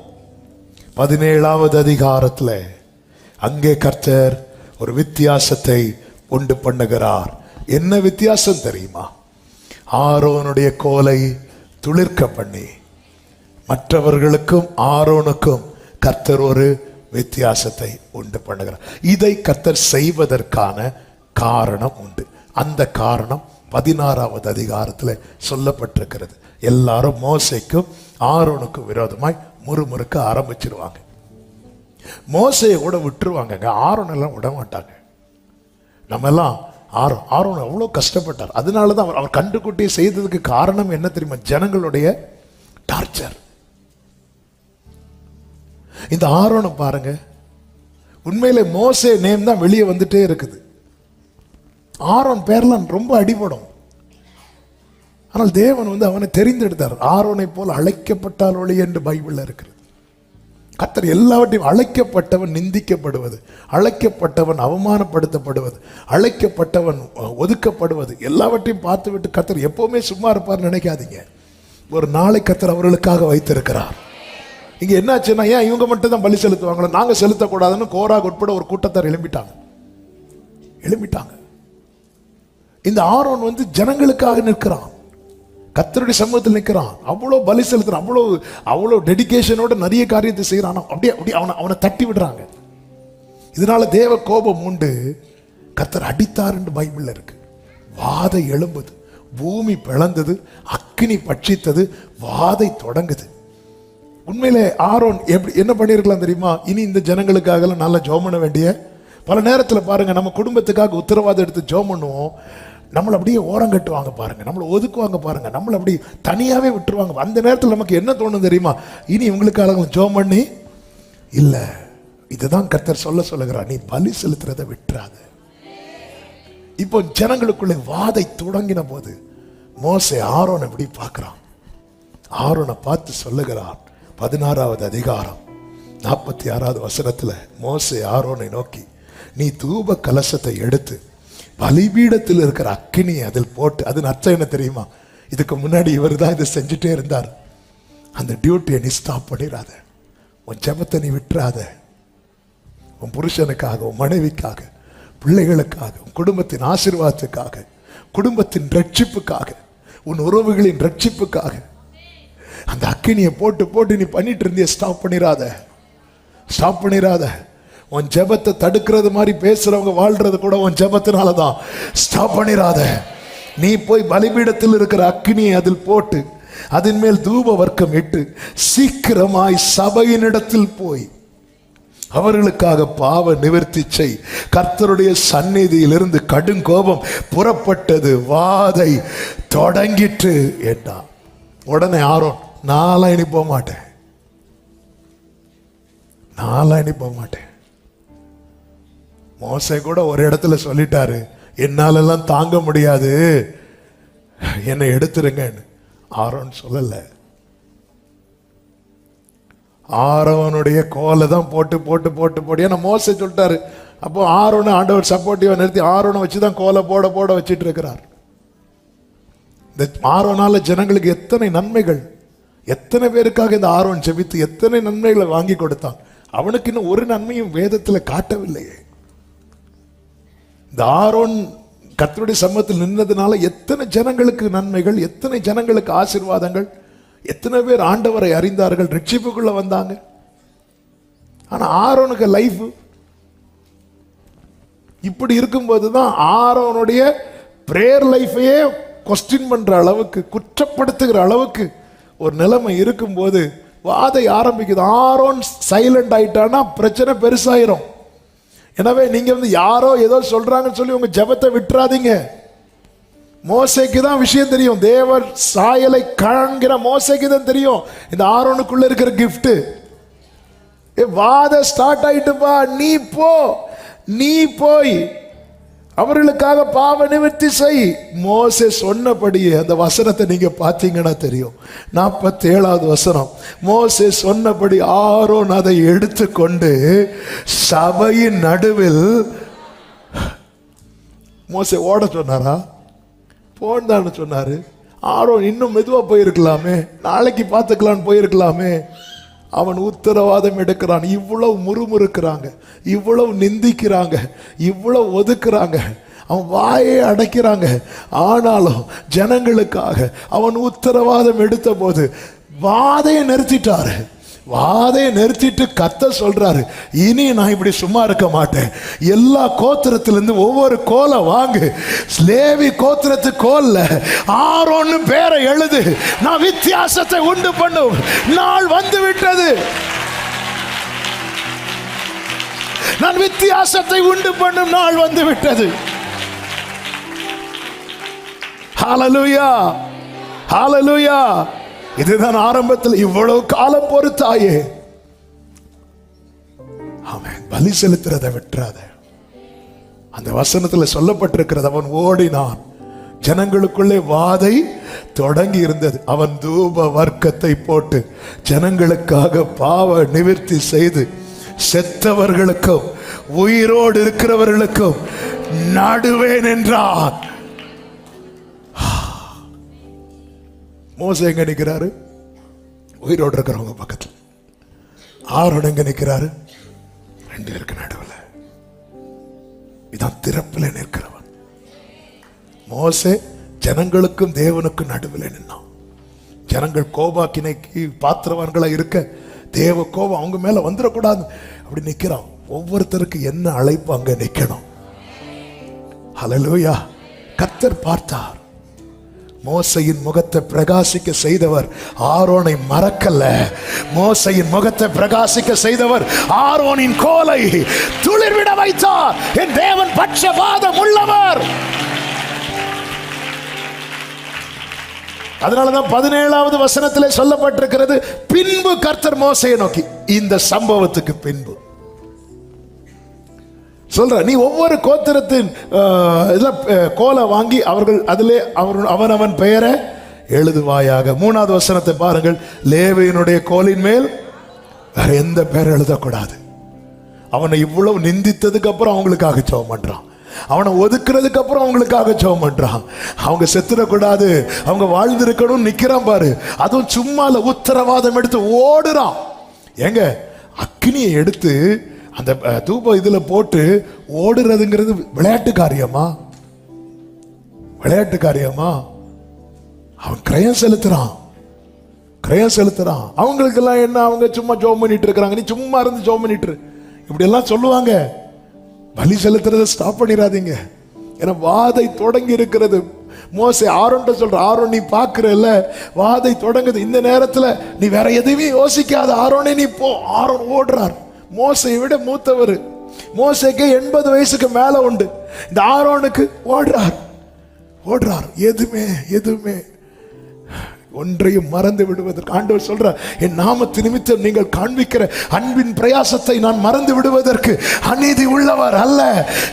17வது அதிகாரத்துல அங்கே கர்த்தர் ஒரு வித்தியாசத்தை உண்டு பண்ணுகிறார். என்ன வித்தியாசம் தெரியுமா? ஆரோனுடைய கோலை துளிர்க்க பண்ணி மற்றவர்களுக்கும் ஆரோனுக்கும் கர்த்தர் ஒரு வித்தியாசத்தை உண்டு பண்ணுகிறார். இதை கர்த்தர் செய்வதற்கான காரணம் உண்டு. அந்த காரணம் 16வது அதிகாரத்தில் சொல்லப்பட்டிருக்கிறது. எல்லாரும் மோசேக்கும் ஆரோனுக்கும் விரோதமாய் முறுமுறுக்க ஆரம்பிச்சிருவாங்க. மோசையை கூட விட்டுருவாங்க, ஆரோனெல்லாம் விட மாட்டாங்க. நம்ம எல்லாம் ஆரோன் அவ்வளோ கஷ்டப்பட்டார். அதனாலதான் அவர் கண்டுகுட்டியை செய்ததுக்கு காரணம் என்ன தெரியுமா? ஜனங்களுடைய டார்ச்சர். இந்த ஆரோனை பாருங்க, உண்மையிலே மோசே நேம் தான் வெளியே வந்துட்டே இருக்குது. ஆரோன் பேர்லாம் ரொம்ப அடிபடும். ஆனால் தேவன் அவனை தெரிந்தெடுத்தார். ஆரோனை போல் அழைக்கப்பட்டால் ஒளி என்று பைபிள்ல இருக்கிறது. கர்த்தர் எல்லாவற்றையும், அழைக்கப்பட்டவன் நிந்திக்கப்படுவது, அழைக்கப்பட்டவன் அவமானப்படுத்தப்படுவது, அழைக்கப்பட்டவன் ஒதுக்கப்படுவது எல்லாவற்றையும் பார்த்துவிட்டு கர்த்தர் எப்பவுமே சும்மா இருப்பார் நினைக்காதீங்க. ஒரு நாளை கர்த்தர் அவர்களுக்காக வைத்திருக்கிறார். இங்க என்னாச்சுன்னா, ஏன் இவங்க மட்டும் தான் பலி செலுத்துவாங்களோ, நாங்க செலுத்தக்கூடாதுன்னு கோராக் உட்பட ஒரு கூட்டத்தார் எழும்பிட்டாங்க. இந்த ஆரோன் ஜனங்களுக்காக நிற்கிறான், கர்த்தருடைய சமூகத்தில் நிற்கிறான், அவ்வளோ பலி செலுத்துறான், அவ்வளோ டெடிகேஷனோட நிறைய காரியத்தை செய்யறான். அப்படியே அவனை தட்டி விடுறாங்க. இதனால தேவ கோபம் உண்டு. கர்த்தர் அடித்தார் என்று பைபிள்ல இருக்கு. வாதை எழும்புது, பூமி பிளந்தது, அக்கினி பட்சித்தது, வாதை தொடங்குது. உண்மையிலே ஆரோன் என்ன பண்ணிருக்கலாம் தெரியுமா? இனி இந்த ஜனங்களுக்காக நல்லா ஜெபம் பண்ண வேண்டிய, பல நேரத்தில் பாருங்க நம்ம குடும்பத்துக்காக உத்தரவாதம் எடுத்து ஜெபம் பண்ணுவோம், நம்மளை அப்படியே ஓரம் கட்டுவாங்க பாருங்க, நம்மளை ஒதுக்குவாங்க பாருங்க, நம்மளை அப்படி தனியாவே விட்டுருவாங்க. அந்த நேரத்தில் நமக்கு என்ன தோணும் தெரியுமா? இனி இவங்களுக்காக ஜெபம் பண்ணி இல்ல. இதுதான் கர்த்தர் சொல்லுகிறார், நீ பலி செலுத்துறதை விட்டுறாத. இப்போ ஜனங்களுக்குள்ளே வாதை தொடங்கின போது மோசே ஆரோனை எப்படி பார்க்கிறான்? ஆரோனை பார்த்து சொல்லுகிறார். 16வது அதிகாரம் 46வது வசனத்துல மோசே ஆரோனை நோக்கி, நீ தூப கலசத்தை எடுத்து பலிபீடத்தில் இருக்கிற அக்கினியை அதில் போட்டு. அது அர்த்தம் என்ன தெரியுமா? இதுக்கு முன்னாடி இவர் தான் இதை செஞ்சுட்டே இருந்தார். அந்த டியூட்டியை நீ ஸ்டாப் பண்ணிடாத. உன் ஜெபத்தை நீ விட்டுறாத. உன் புருஷனுக்காக, உன் மனைவிக்காக, பிள்ளைகளுக்காக, உன் குடும்பத்தின் ஆசீர்வாதத்துக்காக, குடும்பத்தின் ரட்சிப்புக்காக, உன் உறவுகளின் ரட்சிப்புக்காக அந்த அக்கினியை போட்டு நீ பண்ணிட்டு இருந்திய ஸ்டாப் பண்ணிராத. உன் ஜெபத்தை தடுக்கிறது மாதிரி பேசுறவங்க வாழ்றது கூட உன் ஜெபத்தினாலதான். ஸ்டாப் பண்ணிராத. நீ போய் பலிபீடத்தில் இருக்கிற அக்கினியை அதில் போட்டு அதன் மேல் தூப வர்க்கம் இட்டு சீக்கிரமாய் சபையினிடத்தில் போய் அவர்களுக்காக பாவ நிவர்த்தி செய். கர்த்தருடைய சந்நிதியிலிருந்து கடும் கோபம் புறப்பட்டது, வாதை தொடங்கிற்று என்றான். உடனே ஆரோன், நான்லாம் இனி போக மாட்டேன். மோசே கூட ஒரு இடத்துல சொல்லிட்டாரு, என்னாலெல்லாம் தாங்க முடியாது, என்னை எடுத்துருங்கன்னு. ஆரோன் சொல்லல. ஆரோனுடைய கோலை தான் போட்டு ஏன்னா மோசே சொல்லிட்டாரு. அப்போ ஆரோனை ஆண்டவர் சப்போர்ட்டிவா நிறுத்தி ஆரோனை வச்சுதான் கோலை போட வச்சிட்டு இருக்கிறார். இந்த ஆரோனால ஜனங்களுக்கு எத்தனை நன்மைகள், எத்தனை பேருக்காக இந்த ஆரோன் ஜெபித்து எத்தனை நன்மைகளை வாங்கி கொடுத்தான். அவனுக்கு இன்னும் ஒரு நன்மையும் வேதத்துல காட்டவில்லையே. இந்த ஆரோன் கர்த்தருடைய சமூகத்தில் நின்றதுனால எத்தனை ஜனங்களுக்கு நன்மைகள், எத்தனை ஜனங்களுக்கு ஆசீர்வாதங்கள், எத்தனை பேர் ஆண்டவரை அறிந்தார்கள், ரட்சிப்புக்குள்ள வந்தாங்க. ஆனா ஆரோனுக்கு லைஃப் இப்படி இருக்கும்போதுதான் ஆரோனுடைய பிரேயர் லைஃபையே கொஸ்டின் பண்ற அளவுக்கு, குற்றப்படுத்துகிற அளவுக்கு ஒரு நிலைமை இருக்கும்போது வாதை ஆரம்பிக்குது. ஆரோன் சைலண்ட் ஆயிட்டான்னா பிரச்சனை பெருசாயிரும். எனவே நீங்க யாரோ ஏதோ சொல்றாங்கன்னு சொல்லி உங்க ஜெபத்தை விட்டுறாதீங்க. மோசேக்கு தான் விஷயம் தெரியும். தேவர் சாயலை காண்கிற மோசேக்கு தான் தெரியும் இந்த ஆரோனுக்குள்ள இருக்கிற கிஃப்ட். வாத ஸ்டார்ட் ஆயிட்டுப்பா, நீ போய் அவர்களுக்காக பாவ நிவர்த்தி செய். மோசே சொன்னபடியே அந்த வசனத்தை நீங்க பார்த்தீங்கன்னா தெரியும். 47வது வசனம். மோசே சொன்னபடி ஆரோன் அதை எடுத்துக்கொண்டு சபையின் நடுவில், மோசே ஓட சொன்னாரா? போன்னு சொன்னாரு. ஆரோன் இன்னும் மெதுவா போயிருக்கலாமே, நாளைக்கு பார்த்துக்கலான்னு போயிருக்கலாமே. அவன் உத்தரவாதம் எடுக்கிறான். இவ்வளவு முறுமுறுக்கிறாங்க, இவ்வளவு நிந்திக்கிறாங்க, இவ்வளவு ஒதுக்குறாங்க, அவன் வாயை அடைக்கிறாங்க. ஆனாலும் ஜனங்களுக்காக அவன் உத்தரவாதம் எடுத்த போது வாதையை நிறுத்திட்டாரு. வாதையை நிறுத்திட்டு கர்த்தர் சொல்றாரு, இனி நான் இப்படி சும்மா இருக்க மாட்டேன். எல்லா கோத்திரத்திலிருந்து ஒவ்வொரு கோலை வாங்கு, லேவி கோத்திரத்து கோல்ல ஆரோன்னு பேரை எழுது, நான் வித்தியாசத்தை உண்டு பண்ணும் நாள் வந்து விட்டது. நான் வித்தியாசத்தை உண்டு பண்ணும் நாள் வந்து விட்டது. ஹல்லேலூயா, ஹல்லேலூயா. இதுதான் ஆரம்பத்தில். இவ்வளவு காலம் பொறுத்தாயே. அவன் பலி செலுத்துறதை விட்டுறாத. அந்த வசனத்தில் சொல்லப்பட்டிருக்கிறது, அவன் ஓடினான், ஜனங்களுக்குள்ளே வாதை தொடங்கி இருந்தது. அவன் தூப வர்க்கத்தை போட்டு ஜனங்களுக்காக பாவ நிவர்த்தி செய்து செத்தவர்களுக்கும் உயிரோடு இருக்கிறவர்களுக்கும் நடுவேன் என்றான். மோசே எங்க நிற்கிறாரு? உயிரோடு இருக்கிறவங்க பக்கத்தில். ஆரோன் எங்க நிற்கிறாரு? 2 பேருக்கு நடுவில். இதான் திறப்பில் நிற்கிறவன். மோசே ஜனங்களுக்கும் தேவனுக்கும் நடுவில் நின்னான். ஜனங்கள் கோபாக்கினைக்கு பாத்திரவான்களா இருக்க, தேவ கோபம் அவங்க மேல வந்துடக்கூடாது அப்படி நிற்கிறான். ஒவ்வொருத்தருக்கு என்ன அழைப்பு அங்க நிற்கணும். ஹல்லேலூயா. கர்த்தர் பார்த்தார். மோசையின் முகத்தை பிரகாசிக்க செய்தவர் ஆரோனை மறக்கல. மோசையின் முகத்தை பிரகாசிக்க செய்தவர் ஆரோனின் கோலை துளிர்விட வைத்தார். என் தேவன் பட்சபாதம் உள்ளவர். அதனாலதான் 17வது வசனத்திலே சொல்லப்பட்டிருக்கிறது, பின்பு கர்த்தர் மோசையை நோக்கி. இந்த சம்பவத்துக்கு பின்பு சொல்ற, நீ ஒவ்வொரு கோத்திரத்தின் கோலை வாங்கி அவர்கள் அதிலே அவன் பெயரை எழுதுவாயாக. 3வது வசனத்தை பாருங்கள். லேவியினுடைய கோலின் மேல் வேற எந்த பெயர் எழுதக்கூடாது. அவனை இவ்வளவு நிந்தித்ததுக்கு அப்புறம் அவங்களுக்காக ஜெபம் பண்றான். அவனை ஒதுக்குறதுக்கு அப்புறம் அவங்களுக்காக ஜெபம் பண்றான். அவங்க செத்துடக்கூடாது, அவங்க வாழ்ந்திருக்கணும் நிக்கிறான் பாரு. அதுவும் சும்மா உத்தரவாதம் எடுத்து ஓடுறான். ஏங்க, அக்னியை எடுத்து அந்த தூப இதுல போட்டு ஓடுறதுங்கிறது விளையாட்டு காரியமா? விளையாட்டு காரியமா? அவன் கிரயம் செலுத்துறான். அவங்களுக்கு எல்லாம் என்ன, அவங்க சும்மா ஜெபம் பண்ணிட்டு இருக்காங்க. நீ சும்மா இருந்து ஜெபம் பண்ணிட்டு இப்படி எல்லாம் சொல்லுவாங்க. பலி செலுத்துறதை ஸ்டாப் பண்ணிடாதீங்க. ஏன்னா வாதை தொடங்கி இருக்கிறது. மோசே ஆரோன்ட்ட சொல்ற, ஆரோன் நீ பாக்குறல்ல வாதை தொடங்குது, இந்த நேரத்துல நீ வேற எதுவுமே யோசிக்காத, ஆரோனே நீ போ. ஆரோன் ஓடுறார். மோசையை விட மூத்தவர். மோசேக்கு 80 வயசுக்கு மேல உண்டு. இந்த ஆரோனுக்கு ஓடுறார். எதுவுமே ஒன்றையும் மறந்து விடுவதற்கு ஆண்டவர் சொல்றார், என் நாமத்து நிமித்தம் நீங்கள் காண்பிக்கிற அன்பின் பிரயாசத்தை நான் மறந்து விடுவதற்கு அநீதி உள்ளவர் அல்ல.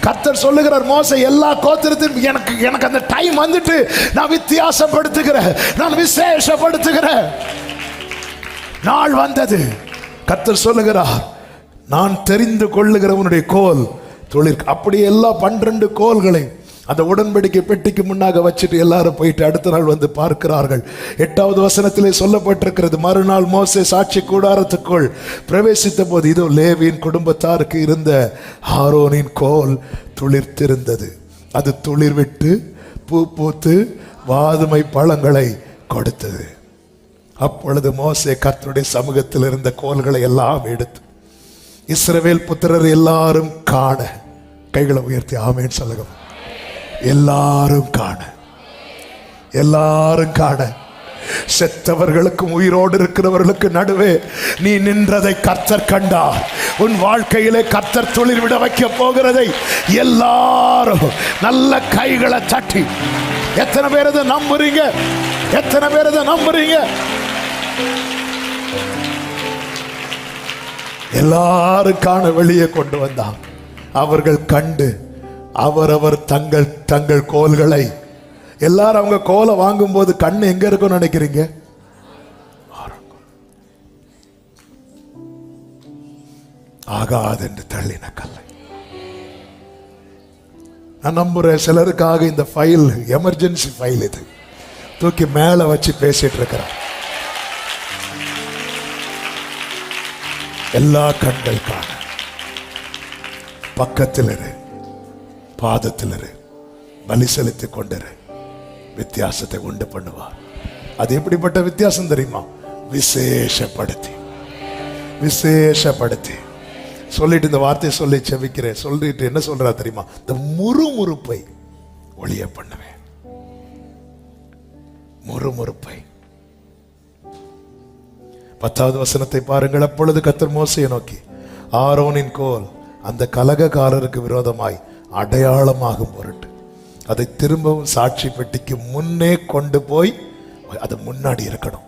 கர்த்தர் சொல்லுகிறார், மோசே எல்லா கோத்திரத்திலும் எனக்கு அந்த டைம் வந்துட்டு நான் வித்தியாசப்படுத்துகிறேன், நான் விசேஷப்படுத்துகிறேன் நாள் வந்தது. கர்த்தர் சொல்லுகிறார், நான் தெரிந்து கொள்ளுகிற உன்னுடைய கோல் தொழில். அப்படியே எல்லா 12 கோல்களை அந்த உடன்படிக்கை பெட்டிக்கு முன்னாக வச்சுட்டு எல்லாரும் போயிட்டு அடுத்த நாள் வந்து பார்க்கிறார்கள். 8வது வசனத்திலே சொல்லப்பட்டிருக்கிறது, மறுநாள் மோசே சாட்சி கூடாரத்துக்குள் பிரவேசித்த போது இதோ லேவியின் குடும்பத்தாருக்கு இருந்த ஆரோனின் கோல் துளிர்த்திருந்தது. அது துளிர்விட்டு பூ பூத்து வாதுமை பழங்களை கொடுத்தது. அப்பொழுது மோசே கர்த்தருடைய சமூகத்தில் இருந்த கோல்களை எல்லாம் எடுத்து இஸ்ரவேல் புத்திரர் எல்லாரும் காண, கைகளை உயர்த்தி ஆமென் சொல்லுங்க. எல்லாரும் காண, செத்தவர்களுக்கும் உயிரோடு இருக்கிறவர்களுக்கு நடுவே நீ நின்றதை கர்த்தர் கண்டார். உன் வாழ்க்கையிலே கர்த்தர் துளிர் விட வைக்க போகிறதை எல்லாரும் நல்ல கைகளை தட்டி எத்தனை பேர் இதை நம்புறீங்க? எத்தனை பேர் இதை நம்புறீங்க? எல்லாருக்கான வெளியே கொண்டு வந்தான். அவர்கள் கண்டு அவரவர் தங்கள் தங்கள் கோல்களை, எல்லாரும் அவங்க கோலை வாங்கும் போது கண்ணு எங்க இருக்கும்னு நினைக்கிறீங்க? ஆகாது என்று தள்ளின கல்லை. நான் நம்புறேன் சிலருக்காக இந்த ஃபைல் எமர்ஜென்சி ஃபைல், இது தூக்கி மேல வச்சு பேசிட்டு இருக்கிறார். எல்லா கண்கள் காண பக்கத்தில் இரு, பாதத்தில் இரு, பலி செலுத்தி கொண்டிரு. வித்தியாசத்தை உண்டு பண்ணுவார். அது எப்படிப்பட்ட வித்தியாசம் தெரியுமா? விசேஷப்படுத்தி விசேஷப்படுத்தி சொல்லிட்டு, இந்த வார்த்தையை சொல்லி செவிக்கிறேன். சொல்லிட்டு என்ன சொல்றா தெரியுமா? இந்த முறுமுறுப்பை ஒளிய பண்ணுவேன். முறுமுறுப்பை. 10வது வசனத்தை பாருங்கள். அப்பொழுது கர்த்தர் மோசேயை நோக்கி, ஆரோனின் கோல் அந்த கலகக்காரருக்கு விரோதமாய் அடையாளமாகும் பொருட்டு அதை திரும்பவும் சாட்சி பெட்டிக்கு முன்னே கொண்டு போய் அது முன்னாடி இருக்கணும்.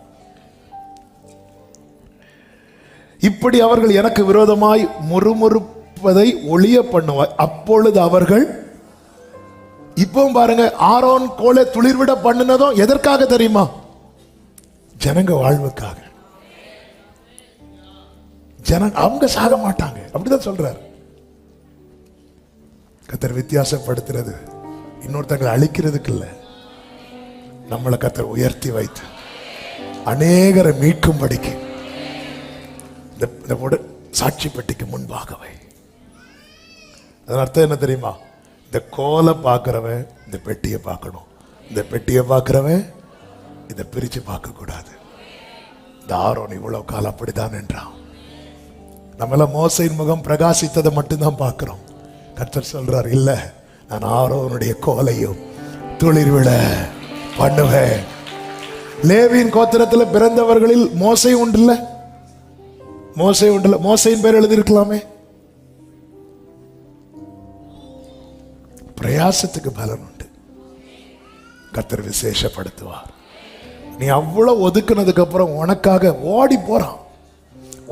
இப்படி அவர்கள் எனக்கு விரோதமாய் முறுமுறுப்பதை ஒளிய பண்ணுவாய். அப்பொழுது அவர்கள், இப்பவும் பாருங்க, ஆரோன் கோலை துளிர்விட பண்ணினதும் எதற்காக தெரியுமா? ஜனங்க வாழ்வுக்காக. ஜனங்க அவங்க சாக மாட்டாங்க, அப்படிதான் சொல்றாரு கர்த்தர். வித்தியாசப்படுத்துறது இன்னொருத்தங்களை அழிக்கிறதுக்கு இல்ல, நம்மளை கர்த்தர் உயர்த்தி வைத்து அநேகரை மீட்கும்படிக்கு இந்த சாட்சி பெட்டிக்கு முன்பாகவே. அதன் அர்த்தம் என்ன தெரியுமா? இந்த கோலை பார்க்கிறவன் இந்த பெட்டியை பார்க்கணும், இந்த பெட்டியை பார்க்கிறவன் இதை பிரிச்சு பார்க்க கூடாது. இந்த ஆரோன் இவ்வளவு காலம் அப்படித்தான் என்றான். நம்மள மோசையின் முகம் பிரகாசித்ததை மட்டும்தான் பார்க்கிறோம். கர்த்தர் சொல்றார், இல்ல, நான் ஆரோனுடைய கோலையும் துளிர்விட பண்ணுவேன். லேவியின் கோத்திரத்தில் பிறந்தவர்களில் மோசை உண்டுல்ல? மோசை உண்டுல்ல? மோசையின் பேர் எழுதியிருக்கலாமே. பிரயாசத்துக்கு பலன் உண்டு. கர்த்தர் விசேஷப்படுத்துவார். நீ அவ்வளவு ஒதுக்குனதுக்கு அப்புறம் உனக்காக ஓடி போறான்.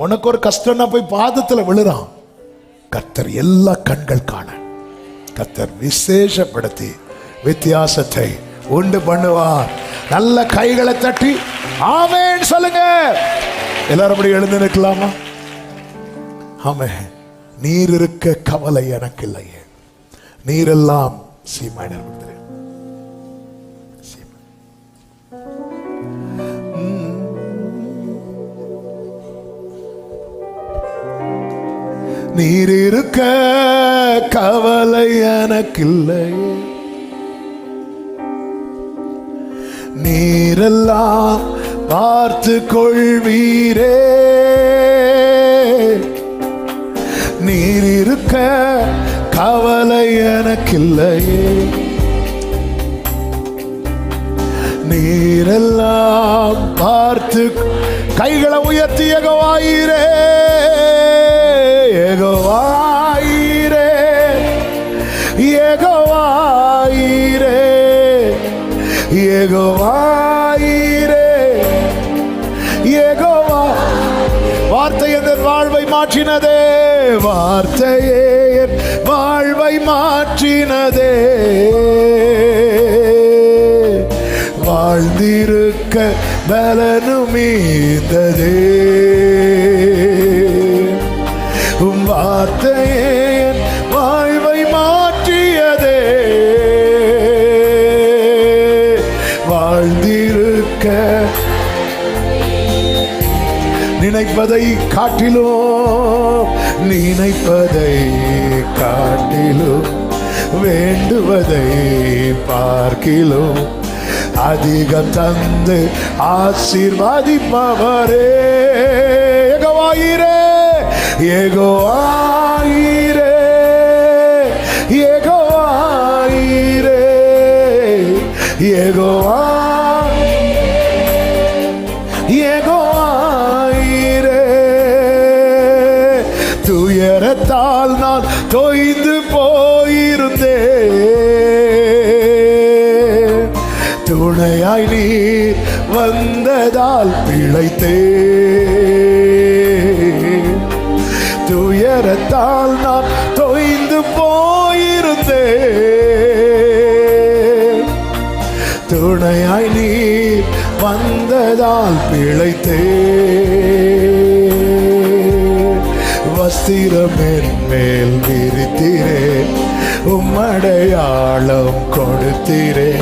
உனக்கு ஒரு கஷ்டம்னா போய் பாதத்துல விழுறான். கர்த்தர் எல்லா கண்கள் காண கர்த்தர் விசேஷப்படுத்தி வித்தியாசத்தை உண்டு பண்ணுவார். நல்ல கைகளை தட்டி ஆமென் சொல்லுங்க. எல்லாரும் அப்படி எழுந்து நிற்கலாமா? ஆமென். நீர் இருக்க கவலை எனக்கு இல்லையே, நீரெல்லாம் சீமாயினர். நீர் இருக்க கவலை எனக்கில்லை, நீரெல்லாம் பார்த்து கொள்வீரே. நீர் இருக்க கவலை எனக்கில்லையே, நீரெல்லாம் பார்த்து. கைகளை உயர்த்தி யெகோவாயீரே, யெகோவாயீரே, யெகோவாயீரே, யெகோவாயீரே, யெகோவா. வார்த்தை என் வாழ்வை மாற்றினதே, வார்த்தையே என் வாழ்வை மாற்றினதே. வாழ்ந்திருக்க பலனும் மீந்ததே, உம் வார்த்தையே என் வாழ்வை மாற்றியதே. வாழ்ந்திருக்க நினைப்பதை காட்டிலும், நினைப்பதை காட்டிலும், வேண்டுவதை பார்க்கிலும் அதிகம் தந்து ஆசீர்வதிப்பவரே. யெகோவாயீரே, யெகோவாயீரே, யெகோவாயீரே, யெகோவா, யெகோவாயீரே. துயரத்தால் நான் தொய்ந்து போயிருந்தேன், துணையாய் நீர் வந்ததால் பிழைத்தே, துயரத்தால் நான் தொய்ந்து போயிருந்தே, துணையாய் நீர் வந்ததால் பிழைத்தே, வஸ்திரம் என் மேல் விரித்தீரே, உம்மடையாளம் கொடுத்தீரே,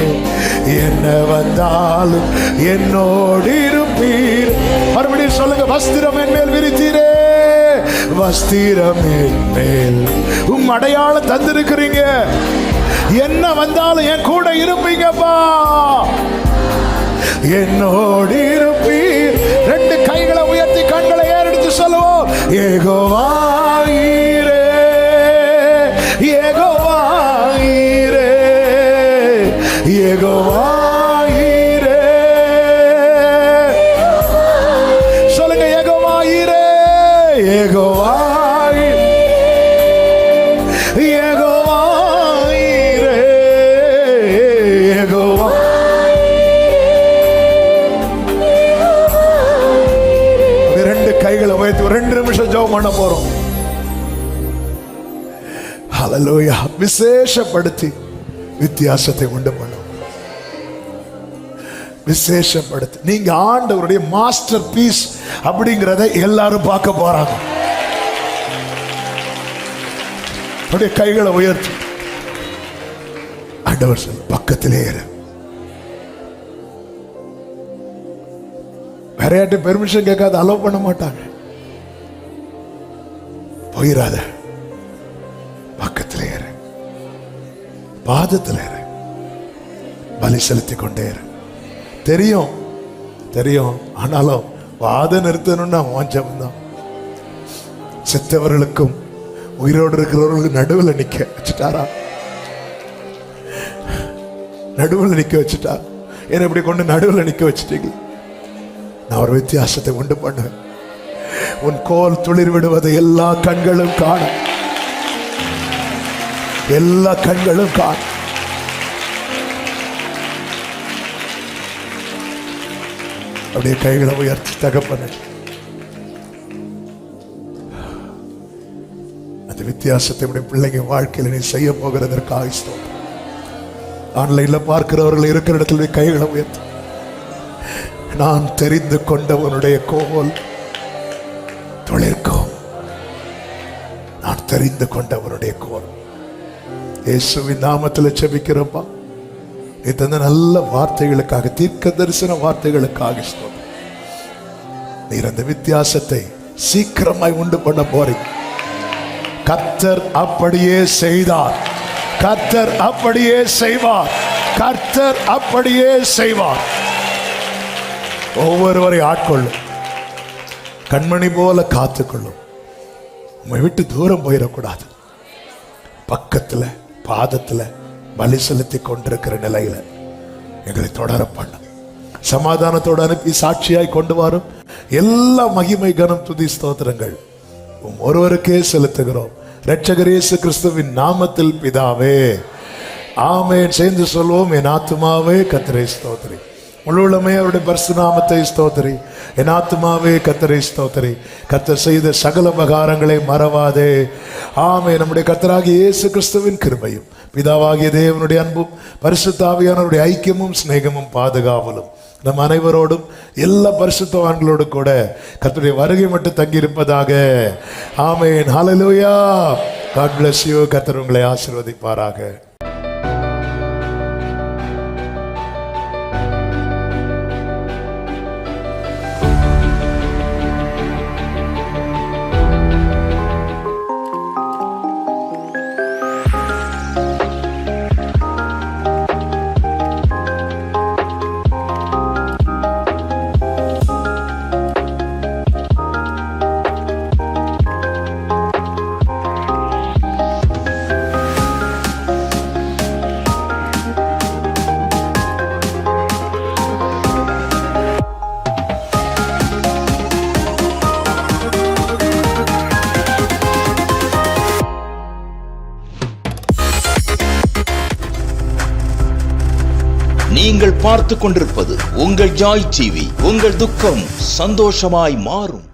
என்ன வந்தாலும் என்னோடு இருப்பீர். மறுபடியும் சொல்லுங்க, வஸ்திரம் என் மேல் விரித்தீரே, வஸ்திரம் என் மேல் உம் அடையாளம் தந்திருக்கிறீங்க, என்ன வந்தாலும் என் கூட இருப்பீங்கப்பா, என்னோடு இருப்பீர். ரெண்டு கைகளை உயர்த்தி கண்களை ஏறெடுத்து சொல்லுவோம், யெகோவா ஈரே, யெகோவா ஈரே, யெகோவா ஈரே. சொல்லுங்க, யெகோவா ஈரே, யெகோவா யெகோவா ஈரே, யெகோவா. ரெண்டு கைகளை உயர்த்தி 2 நிமிஷம் ஜெபம் பண்ண போறோம். ஹல்லேலூயா. விசேஷப்படுத்தி வித்தியாசத்தை உண்டு பண்ணும். விசேஷப்படுத்தி நீங்க ஆண்டவருடைய மாஸ்டர் பீஸ் அப்படிங்கிறத எல்லாரும் பார்க்க போறாங்க. அப்படியே கைகளை உயர்த்தி ஆண்டவர் சொல், பக்கத்திலே இரு. வேற யார்ட்ட பெர்மிஷன் கேட்காத, அலோவ் பண்ண மாட்டாங்க. போயிடாத, பக்கத்திலே இரு, பாதத்தில் இரு, பலி செலுத்தி கொண்டே இரு. தெரியும் தெரியும், ஆனாலும் வாத நிறுத்தணும்னா மோஞ்சம் தான். செத்தவர்களுக்கும் உயிரோடு இருக்கிறவர்களுக்கு நடுவில் நிக்க வச்சுட்டாரா? நடுவில் நிக்க வச்சுட்டா. என்ன இப்படி கொண்டு நடுவில் நிக்க வச்சுட்டீங்க. நான் ஒரு வித்தியாசத்தை உண்டு பண்ணுவேன். உன் கோல் துளிர் விடுவதை எல்லா கண்களும் காண, எல்லா கண்களும் காண. அப்படியே கைகளை உயர்த்தி தகப்பன அந்த வித்தியாசத்தை உடைய பிள்ளைங்க வாழ்க்கையில் நீ செய்ய போகிறதற்காக ஸ்தோத்திரம். ஆன்லைன்ல பார்க்கிறவர்கள் இருக்கிற இடத்துல கைகளை உயர்த்தி, நான் தெரிந்து கொண்டவனுடைய கோல் துளிர்க்கும், நான் தெரிந்து கொண்டவனுடைய கோல். இயேசுவின் நாமத்தில் ஜெபிக்கிறப்பா, நீ தந்த நல்ல வார்த்தைகளுக்காக, தீர்க்க தரிசன வார்த்தைகளுக்காக ஸ்தோத்திரம். நீர் அந்த வித்தியாசத்தை சீக்கிரமாய் உண்டு பண்ண போறீங்க. கர்த்தர் அப்படியே செய்தார், கர்த்தர் அப்படியே செய்வார், கர்த்தர் அப்படியே செய்வார். ஒவ்வொருவரை ஆட்கொள்ளும், கண்மணி போல காத்துக்கொள்ளும். உம்மை விட்டு தூரம் போயிடக்கூடாது. பக்கத்துல பாதத்துல பலி செலுத்தி கொண்டிருக்கிற நிலையில எங்களை தொடர பண்ண, சமாதானத்தோடு அனுப்பி சாட்சியாய் கொண்டு வரும். எல்லா மகிமை கனம் துதி ஸ்தோத்திரங்கள் ஒருவருக்கே செலுத்துகிறோம். இரட்சகர் இயேசு கிறிஸ்துவின் நாமத்தில் பிதாவே, ஆமென். சேர்ந்து சொல்வோம், என் ஆத்துமாவே கர்த்தரை ஸ்தோத்திரி, முழுவதுமே அவருடைய பரிசுத்த நாமத்தை ஸ்தோத்திரி. என் ஆத்துமாவே கர்த்தரை ஸ்தோத்திரி, கர்த்தர் செய்த சகல உபகாரங்களை மறவாதே. ஆமென். நம்முடைய கர்த்தராகிய இயேசு கிறிஸ்துவின் கிருபையும் பிதாவாகிய தேவனுடைய அன்பும் பரிசுத்த ஆவியானவருடைய ஐக்கியமும் சிநேகமும் பாதுகாவலும் நம் அனைவரோடும் எல்லா பரிசுத்தவான்களோடு கூட கர்த்தருடைய வருகை மட்டும் தங்கி இருப்பதாக. ஆமென். ஹல்லேலூயா. God bless you. கர்த்தர் உங்களை ஆசீர்வதிப்பாராக. பார்த்து கொண்டிருப்பது உங்கள் ஜாய் டிவி. உங்கள் துக்கம் சந்தோஷமாய் மாறும்.